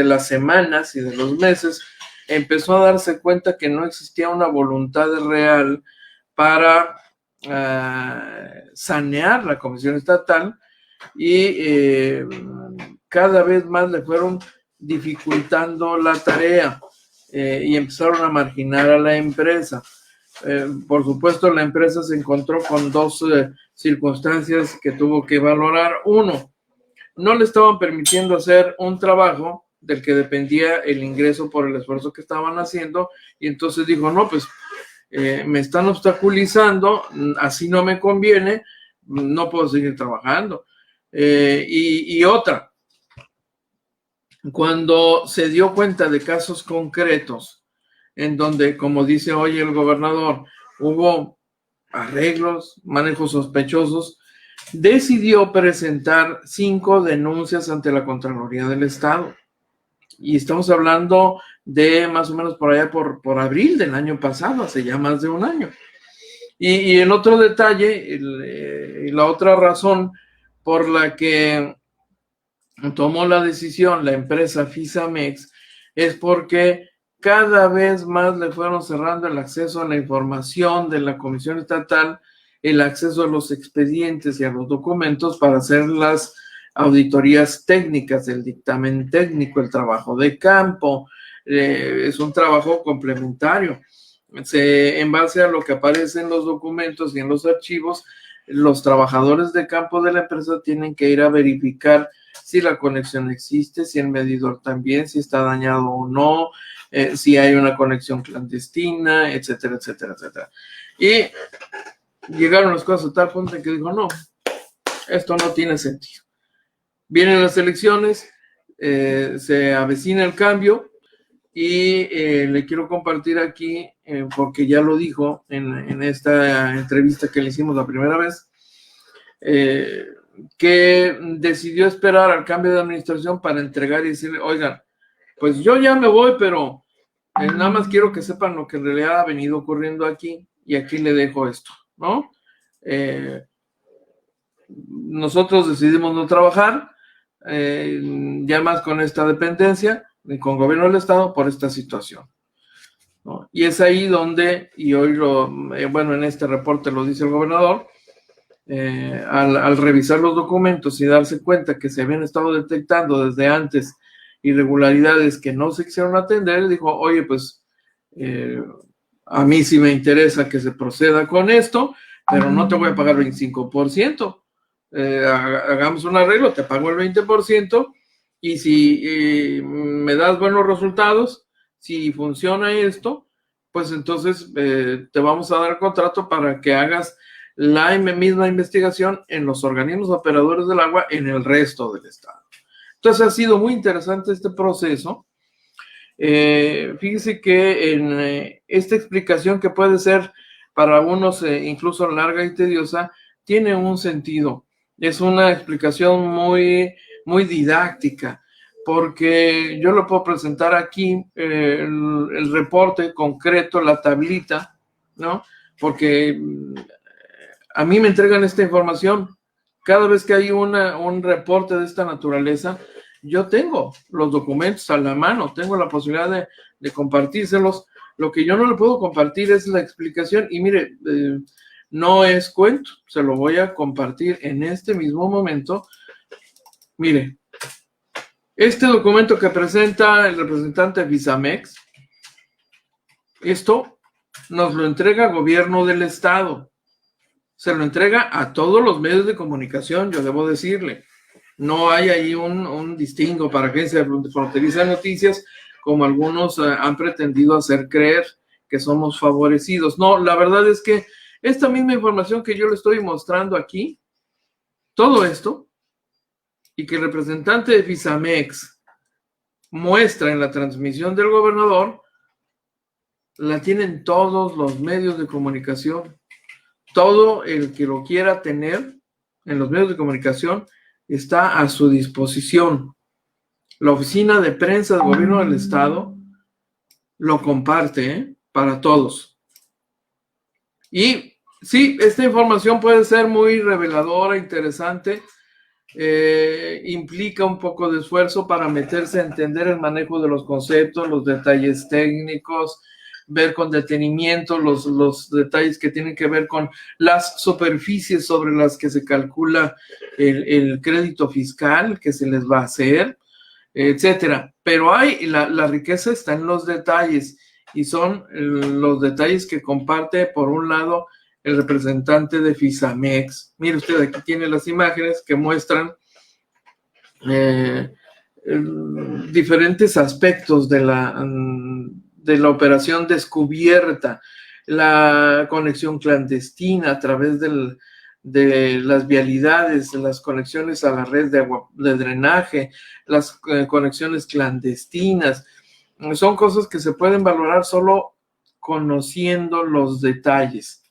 [SPEAKER 3] las semanas y de los meses, empezó a darse cuenta que no existía una voluntad real para sanear la Comisión Estatal y cada vez más le fueron dificultando la tarea y empezaron a marginar a la empresa. Por supuesto, la empresa se encontró con dos circunstancias que tuvo que valorar. Uno, no le estaban permitiendo hacer un trabajo del que dependía el ingreso por el esfuerzo que estaban haciendo, y entonces dijo, no, pues me están obstaculizando, así no me conviene, no puedo seguir trabajando. Y otra, cuando se dio cuenta de casos concretos en donde, como dice hoy el gobernador, hubo arreglos, manejos sospechosos, decidió presentar 5 denuncias ante la Contraloría del Estado. Y estamos hablando de más o menos por allá por abril del año pasado, hace ya más de un año. Y el otro detalle, la otra razón por la que tomó la decisión la empresa Fisamex es porque cada vez más le fueron cerrando el acceso a la información de la Comisión Estatal, el acceso a los expedientes y a los documentos para hacer las auditorías técnicas, el dictamen técnico, el trabajo de campo. Es un trabajo complementario. En base a lo que aparece en los documentos y en los archivos, los trabajadores de campo de la empresa tienen que ir a verificar si la conexión existe, si el medidor también, si está dañado o no, si hay una conexión clandestina, etcétera, etcétera, etcétera. Y llegaron las cosas a tal punto en que dijo, no, esto no tiene sentido. Vienen las elecciones, se avecina el cambio y le quiero compartir aquí, porque ya lo dijo en esta entrevista que le hicimos la primera vez, que decidió esperar al cambio de administración para entregar y decirle, oigan, pues yo ya me voy, pero nada más quiero que sepan lo que en realidad ha venido ocurriendo aquí y aquí le dejo esto, ¿no? Nosotros decidimos no trabajar ya más con esta dependencia, con gobierno del Estado, por esta situación, ¿no? Y es ahí donde, y hoy bueno, en este reporte lo dice el gobernador, al revisar los documentos y darse cuenta que se habían estado detectando desde antes irregularidades que no se quisieron atender, dijo, oye, pues a mí sí me interesa que se proceda con esto, pero no te voy a pagar 25%. Hagamos un arreglo, te pago el 20%, y si me das buenos resultados, si funciona esto, pues entonces te vamos a dar contrato para que hagas la misma investigación en los organismos operadores del agua en el resto del estado. Entonces ha sido muy interesante este proceso. Fíjese que en esta explicación, que puede ser para algunos incluso larga y tediosa, tiene un sentido. Es una explicación muy, muy didáctica, porque yo lo puedo presentar aquí, el reporte concreto, la tablita, ¿no? Porque a mí me entregan esta información. Cada vez que hay un reporte de esta naturaleza, yo tengo los documentos a la mano, tengo la posibilidad de compartírselos. Lo que yo no le puedo compartir es la explicación, y mire, no es cuento, se lo voy a compartir en este mismo momento. Mire, este documento que presenta el representante de Fisamex, esto nos lo entrega el gobierno del estado, se lo entrega a todos los medios de comunicación, yo debo decirle. No hay ahí un distingo para Agencia Fronteriza de Noticias, como algunos han pretendido hacer creer que somos favorecidos. No, la verdad es que esta misma información que yo le estoy mostrando aquí, todo esto, y que el representante de Fisamex muestra en la transmisión del gobernador, la tienen todos los medios de comunicación. Todo el que lo quiera tener en los medios de comunicación está a su disposición. La oficina de prensa del gobierno del estado lo comparte, para todos. Y sí, esta información puede ser muy reveladora, interesante, implica un poco de esfuerzo para meterse a entender el manejo de los conceptos, los detalles técnicos, ver con detenimiento los detalles que tienen que ver con las superficies sobre las que se calcula el crédito fiscal que se les va a hacer, etcétera. Pero la riqueza está en los detalles, y son los detalles que comparte, por un lado, el representante de Fisamex. Mire usted, aquí tiene las imágenes que muestran diferentes aspectos de la operación descubierta, la conexión clandestina a través de las vialidades, las conexiones a la red de drenaje, las conexiones clandestinas. Son cosas que se pueden valorar solo conociendo los detalles,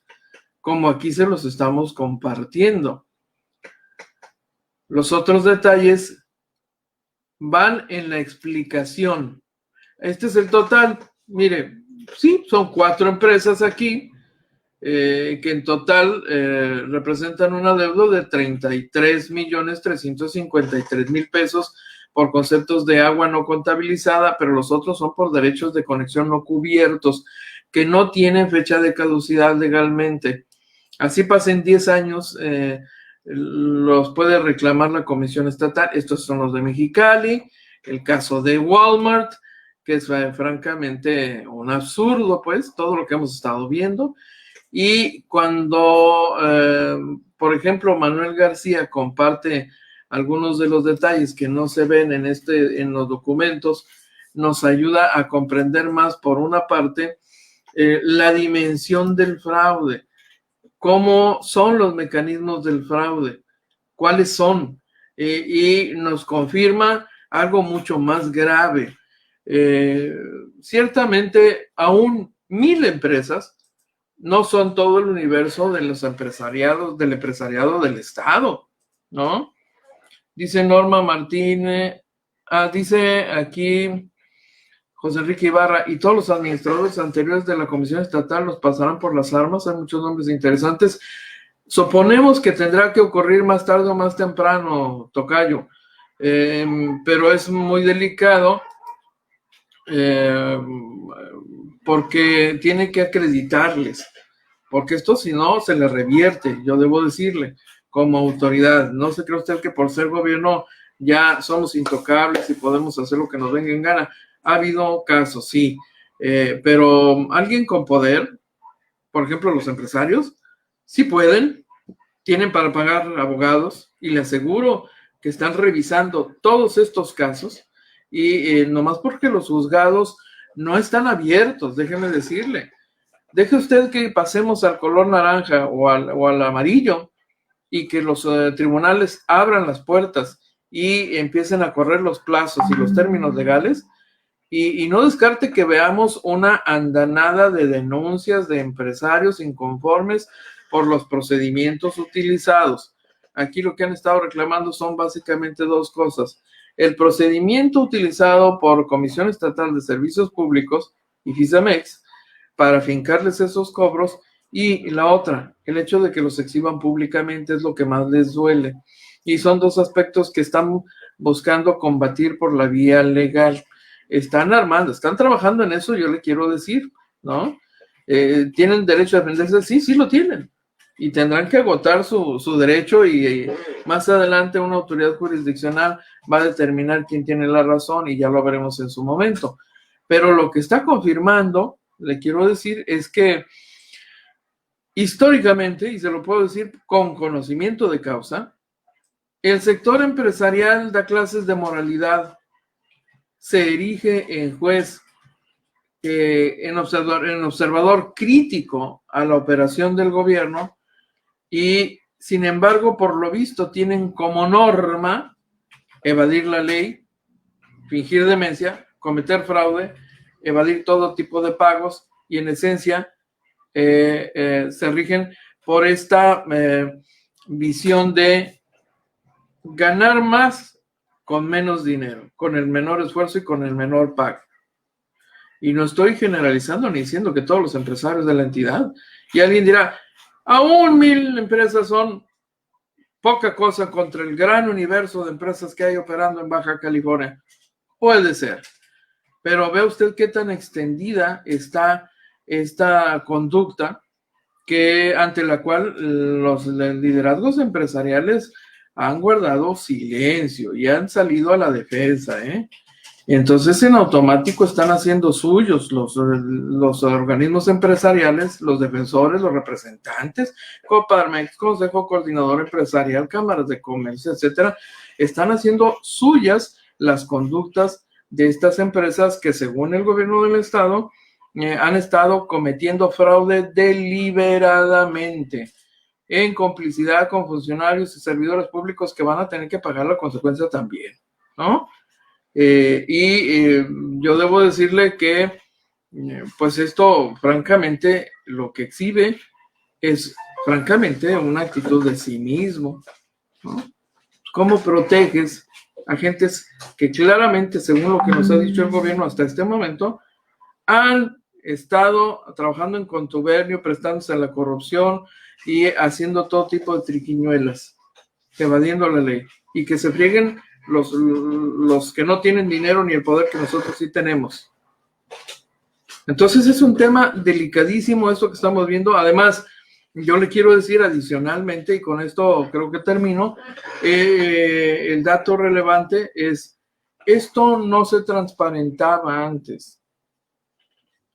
[SPEAKER 3] como aquí se los estamos compartiendo. Los otros detalles van en la explicación. Este es el total. Mire, sí, son 4 empresas aquí, que en total representan un adeudo de 33,353,000 pesos por conceptos de agua no contabilizada, pero los otros son por derechos de conexión no cubiertos, que no tienen fecha de caducidad legalmente. Así pasen 10 años, los puede reclamar la Comisión Estatal. Estos son los de Mexicali, el caso de Walmart, que es francamente un absurdo, pues, todo lo que hemos estado viendo. Y cuando, por ejemplo, Manuel García comparte algunos de los detalles que no se ven en los documentos, nos ayuda a comprender más, por una parte, la dimensión del fraude, cómo son los mecanismos del fraude, cuáles son, y nos confirma algo mucho más grave. Ciertamente, aún 1,000 empresas no son todo el universo de los empresariados, del empresariado del Estado, ¿no? Dice Norma Martínez, dice aquí José Enrique Ibarra, y todos los administradores anteriores de la Comisión Estatal los pasarán por las armas. Hay muchos nombres interesantes. Suponemos que tendrá que ocurrir más tarde o más temprano, tocayo, pero es muy delicado, porque tiene que acreditarles, porque esto, si no, se le revierte, yo debo decirle, como autoridad. No se cree usted que por ser gobierno ya somos intocables y podemos hacer lo que nos venga en gana. Ha habido casos, sí, pero alguien con poder, por ejemplo, los empresarios, sí pueden, tienen para pagar abogados, y le aseguro que están revisando todos estos casos, y nomás porque los juzgados no están abiertos, déjeme decirle. Deje usted que pasemos al color naranja o al amarillo, y que los tribunales abran las puertas y empiecen a correr los plazos y los términos legales, y no descarte que veamos una andanada de denuncias de empresarios inconformes por los procedimientos utilizados. Aquí lo que han estado reclamando son básicamente 2 cosas: el procedimiento utilizado por Comisión Estatal de Servicios Públicos y Fisamex para fincarles esos cobros, y la otra, el hecho de que los exhiban públicamente, es lo que más les duele. Y son 2 aspectos que están buscando combatir por la vía legal. Están armando, están trabajando en eso, yo le quiero decir, ¿no? ¿Tienen derecho a defenderse? Sí, sí lo tienen. Y tendrán que agotar su derecho, y más adelante una autoridad jurisdiccional va a determinar quién tiene la razón, y ya lo veremos en su momento. Pero lo que está confirmando, le quiero decir, es que históricamente, y se lo puedo decir con conocimiento de causa, el sector empresarial da clases de moralidad, se erige en juez, en observador crítico a la operación del gobierno, y sin embargo, por lo visto, tienen como norma evadir la ley, fingir demencia, cometer fraude, evadir todo tipo de pagos, y en esencia se rigen por esta visión de ganar más con menos dinero, con el menor esfuerzo y con el menor pago. Y no estoy generalizando ni diciendo que todos los empresarios de la entidad. Y alguien dirá, aún 1000 empresas son poca cosa contra el gran universo de empresas que hay operando en Baja California. Puede ser. Pero ve usted qué tan extendida está esta conducta ante la cual los liderazgos empresariales han guardado silencio y han salido a la defensa, ¿eh? Entonces en automático están haciendo suyos los organismos empresariales, los defensores, los representantes, Coparmex, Consejo Coordinador Empresarial, cámaras de comercio, etcétera, están haciendo suyas las conductas de estas empresas que según el gobierno del estado han estado cometiendo fraude deliberadamente en complicidad con funcionarios y servidores públicos que van a tener que pagar la consecuencia también, ¿no? Yo debo decirle que pues esto francamente lo que exhibe es francamente una actitud de cinismo, ¿no? ¿Cómo proteges a gentes que claramente, según lo que nos ha dicho el gobierno hasta este momento, han estado trabajando en contubernio, prestándose a la corrupción y haciendo todo tipo de triquiñuelas, evadiendo la ley, y que se frieguen los que no tienen dinero ni el poder que nosotros sí tenemos? Entonces es un tema delicadísimo esto que estamos viendo. Además, yo le quiero decir adicionalmente, y con esto creo que termino, el dato relevante es, esto no se transparentaba antes.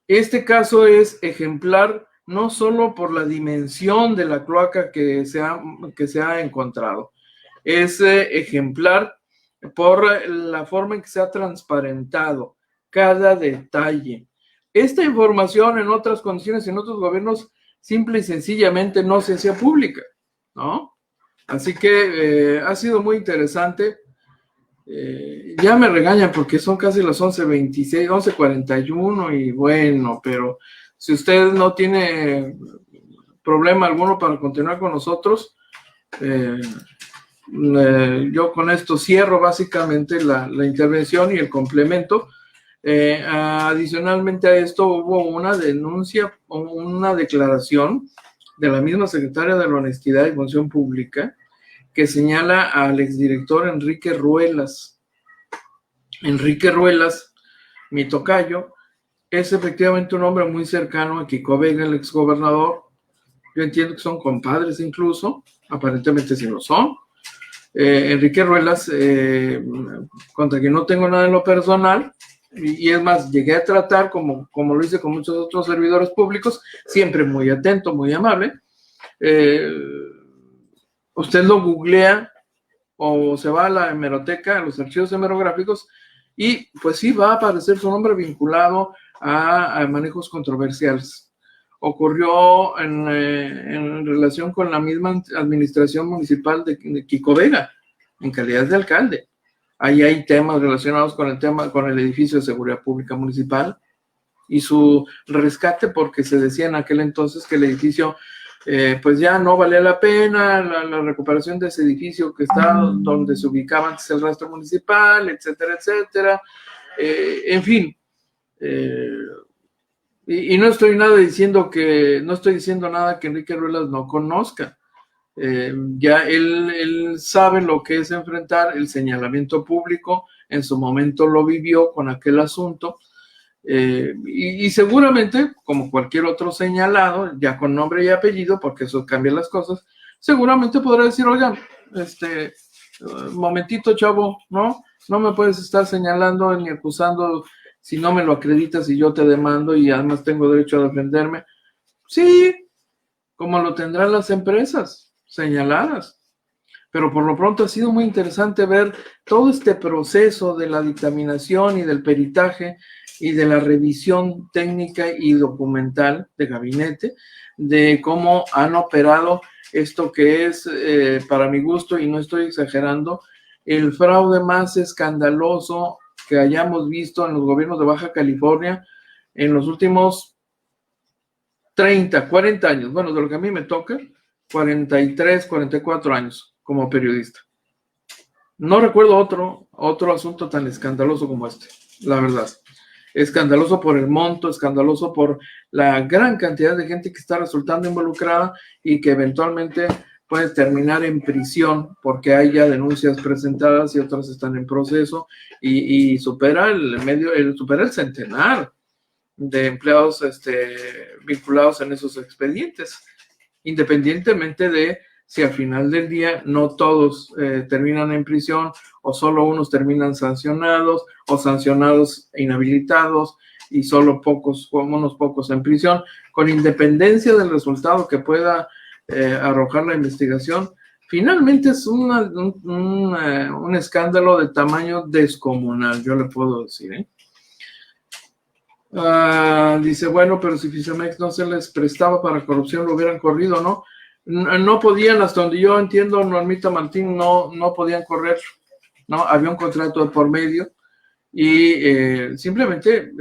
[SPEAKER 3] Este caso es ejemplar no solo por la dimensión de la cloaca que se ha encontrado, es ejemplar por la forma en que se ha transparentado cada detalle. Esta información en otras condiciones, en otros gobiernos, simple y sencillamente no se hacía pública, ¿no? Así que ha sido muy interesante. Ya me regañan porque son casi las 11:26, 11:41 y bueno, pero si usted no tiene problema alguno para continuar con nosotros, yo con esto cierro básicamente la intervención y el complemento. Adicionalmente a esto hubo una denuncia, una declaración de la misma secretaria de la Honestidad y Función Pública que señala al exdirector Enrique Ruelas. Enrique Ruelas, mi tocayo, es efectivamente un hombre muy cercano a Kiko Vega, el exgobernador. Yo entiendo que son compadres incluso, aparentemente sí lo son. Enrique Ruelas, contra quien no tengo nada en lo personal, y es más, llegué a tratar como lo hice con muchos otros servidores públicos, siempre muy atento, muy amable. Usted lo googlea o se va a la hemeroteca, a los archivos hemerográficos, y pues sí va a aparecer su nombre vinculado a manejos controversiales. Ocurrió en relación con la misma administración municipal de Kiko Vega, en calidad de alcalde. Ahí hay temas relacionados con el edificio de seguridad pública municipal y su rescate, porque se decía en aquel entonces que el edificio pues ya no valía la pena, la recuperación de ese edificio que está donde se ubicaba antes el rastro municipal, etcétera, etcétera. En fin, y no estoy diciendo nada que Enrique Ruelas no conozca. Ya él sabe lo que es enfrentar el señalamiento público, en su momento lo vivió con aquel asunto, y seguramente, como cualquier otro señalado, ya con nombre y apellido, porque eso cambia las cosas, seguramente podrá decir, oigan, momentito, chavo, no me puedes estar señalando ni acusando si no me lo acreditas y yo te demando y además tengo derecho a defenderme. Sí, como lo tendrán las empresas señaladas. Pero por lo pronto ha sido muy interesante ver todo este proceso de la dictaminación y del peritaje y de la revisión técnica y documental de gabinete, de cómo han operado esto que es, para mi gusto, y no estoy exagerando, el fraude más escandaloso que hayamos visto en los gobiernos de Baja California en los últimos 30, 40 años. Bueno, de lo que a mí me toca, 43, 44 años como periodista. No recuerdo otro asunto tan escandaloso como este, la verdad. escandaloso por el monto, escandaloso por la gran cantidad de gente que está resultando involucrada y que eventualmente puede terminar en prisión porque hay ya denuncias presentadas y otras están en proceso y supera supera el centenar de empleados vinculados en esos expedientes, independientemente de si al final del día no todos terminan en prisión o solo unos terminan sancionados o sancionados e inhabilitados y solo unos pocos en prisión, con independencia del resultado que pueda arrojar la investigación. Finalmente es un escándalo de tamaño descomunal, yo le puedo decir, dice, bueno, pero si Fisamex no se les prestaba para corrupción, lo hubieran corrido, ¿no? No podían, hasta donde yo entiendo, Normita Martín, no podían correr, ¿no? Había un contrato de por medio y simplemente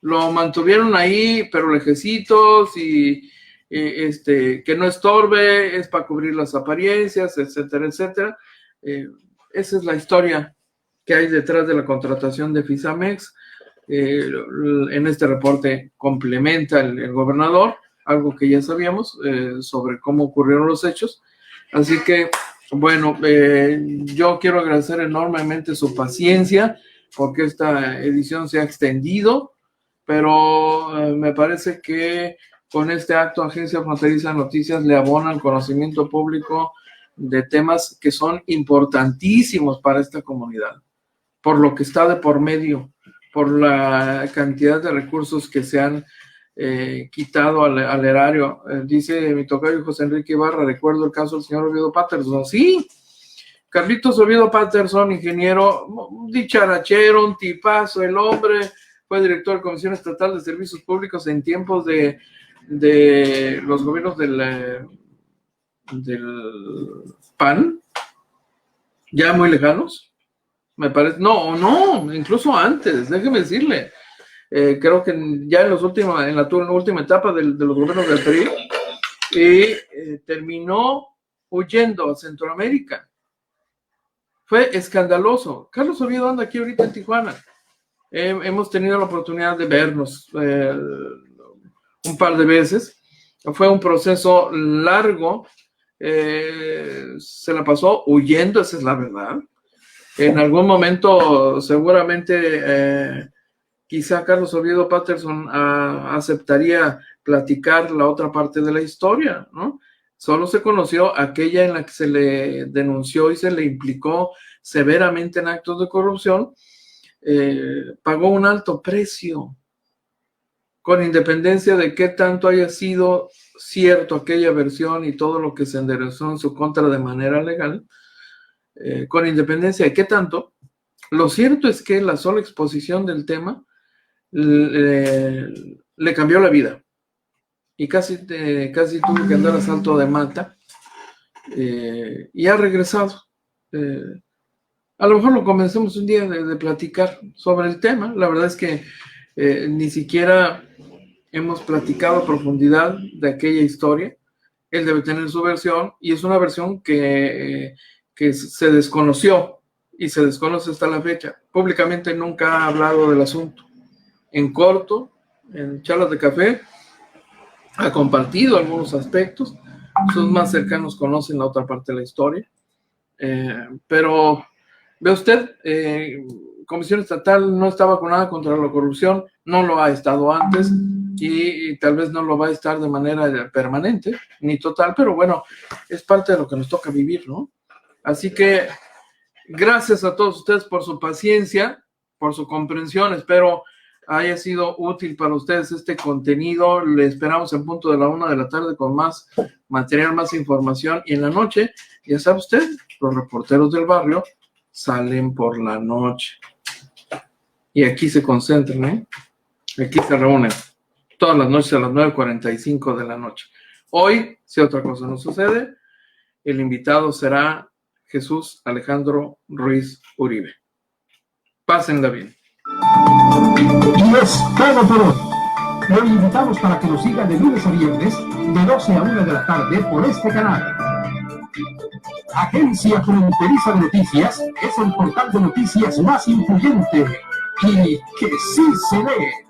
[SPEAKER 3] lo mantuvieron ahí, pero lejecitos y que no estorbe, es para cubrir las apariencias, etcétera, etcétera. Esa es la historia que hay detrás de la contratación de Fisamex. En este reporte complementa el gobernador, algo que ya sabíamos sobre cómo ocurrieron los hechos. Así que, bueno, yo quiero agradecer enormemente su paciencia porque esta edición se ha extendido, pero me parece que con este acto Agencia Fronteriza de Noticias le abona el conocimiento público de temas que son importantísimos para esta comunidad, por lo que está de por medio, por la cantidad de recursos que se han quitado al erario. Dice mi tocayo José Enrique Ibarra, recuerdo el caso del señor Oviedo Patterson. Sí, Carlitos Oviedo Patterson, ingeniero, dicharachero, un tipazo, el hombre fue director de Comisión Estatal de Servicios Públicos en tiempos de los gobiernos del PAN, ya muy lejanos, me parece, no, incluso antes, déjeme decirle, creo que ya en la última etapa de los gobiernos del PRI, y terminó huyendo a Centroamérica. Fue escandaloso. Carlos Oviedo anda aquí ahorita en Tijuana. Hemos tenido la oportunidad de vernos un par de veces. Fue un proceso largo, se la pasó huyendo, esa es la verdad. En algún momento seguramente quizá Carlos Oviedo Patterson aceptaría platicar la otra parte de la historia, ¿no? Solo se conoció aquella en la que se le denunció y se le implicó severamente en actos de corrupción. Pagó un alto precio, con independencia de qué tanto haya sido cierto aquella versión y todo lo que se enderezó en su contra de manera legal, con independencia de qué tanto, lo cierto es que la sola exposición del tema le cambió la vida y casi tuvo que andar a salto de mata, y ha regresado. A lo mejor lo comencemos un día de platicar sobre el tema. La verdad es que ni siquiera hemos platicado a profundidad de aquella historia. Él debe tener su versión y es una versión que se desconoció y se desconoce hasta la fecha. Públicamente nunca ha hablado del asunto. En corto, en charlas de café, ha compartido algunos aspectos. Sus más cercanos conocen la otra parte de la historia. Pero ve usted, Comisión Estatal no está vacunada contra la corrupción, no lo ha estado antes y tal vez no lo va a estar de manera permanente ni total, pero bueno, es parte de lo que nos toca vivir, ¿no? Así que gracias a todos ustedes por su paciencia, por su comprensión. Espero haya sido útil para ustedes este contenido. Le esperamos en punto de la 1 de la tarde con más material, más información, y en la noche, ya sabe usted, los reporteros del barrio salen por la noche y aquí se concentran, aquí se reúnen todas las noches a las 9:45 de la noche. Hoy, si otra cosa no sucede, el invitado será Jesús Alejandro Ruiz Uribe. Pásenla bien.
[SPEAKER 10] Y es todo por hoy. Lo invitamos para que nos siga de lunes a viernes de 12 a 1 de la tarde por este canal. Agencia Fronteriza de Noticias es el portal de noticias más influyente y que sí se ve.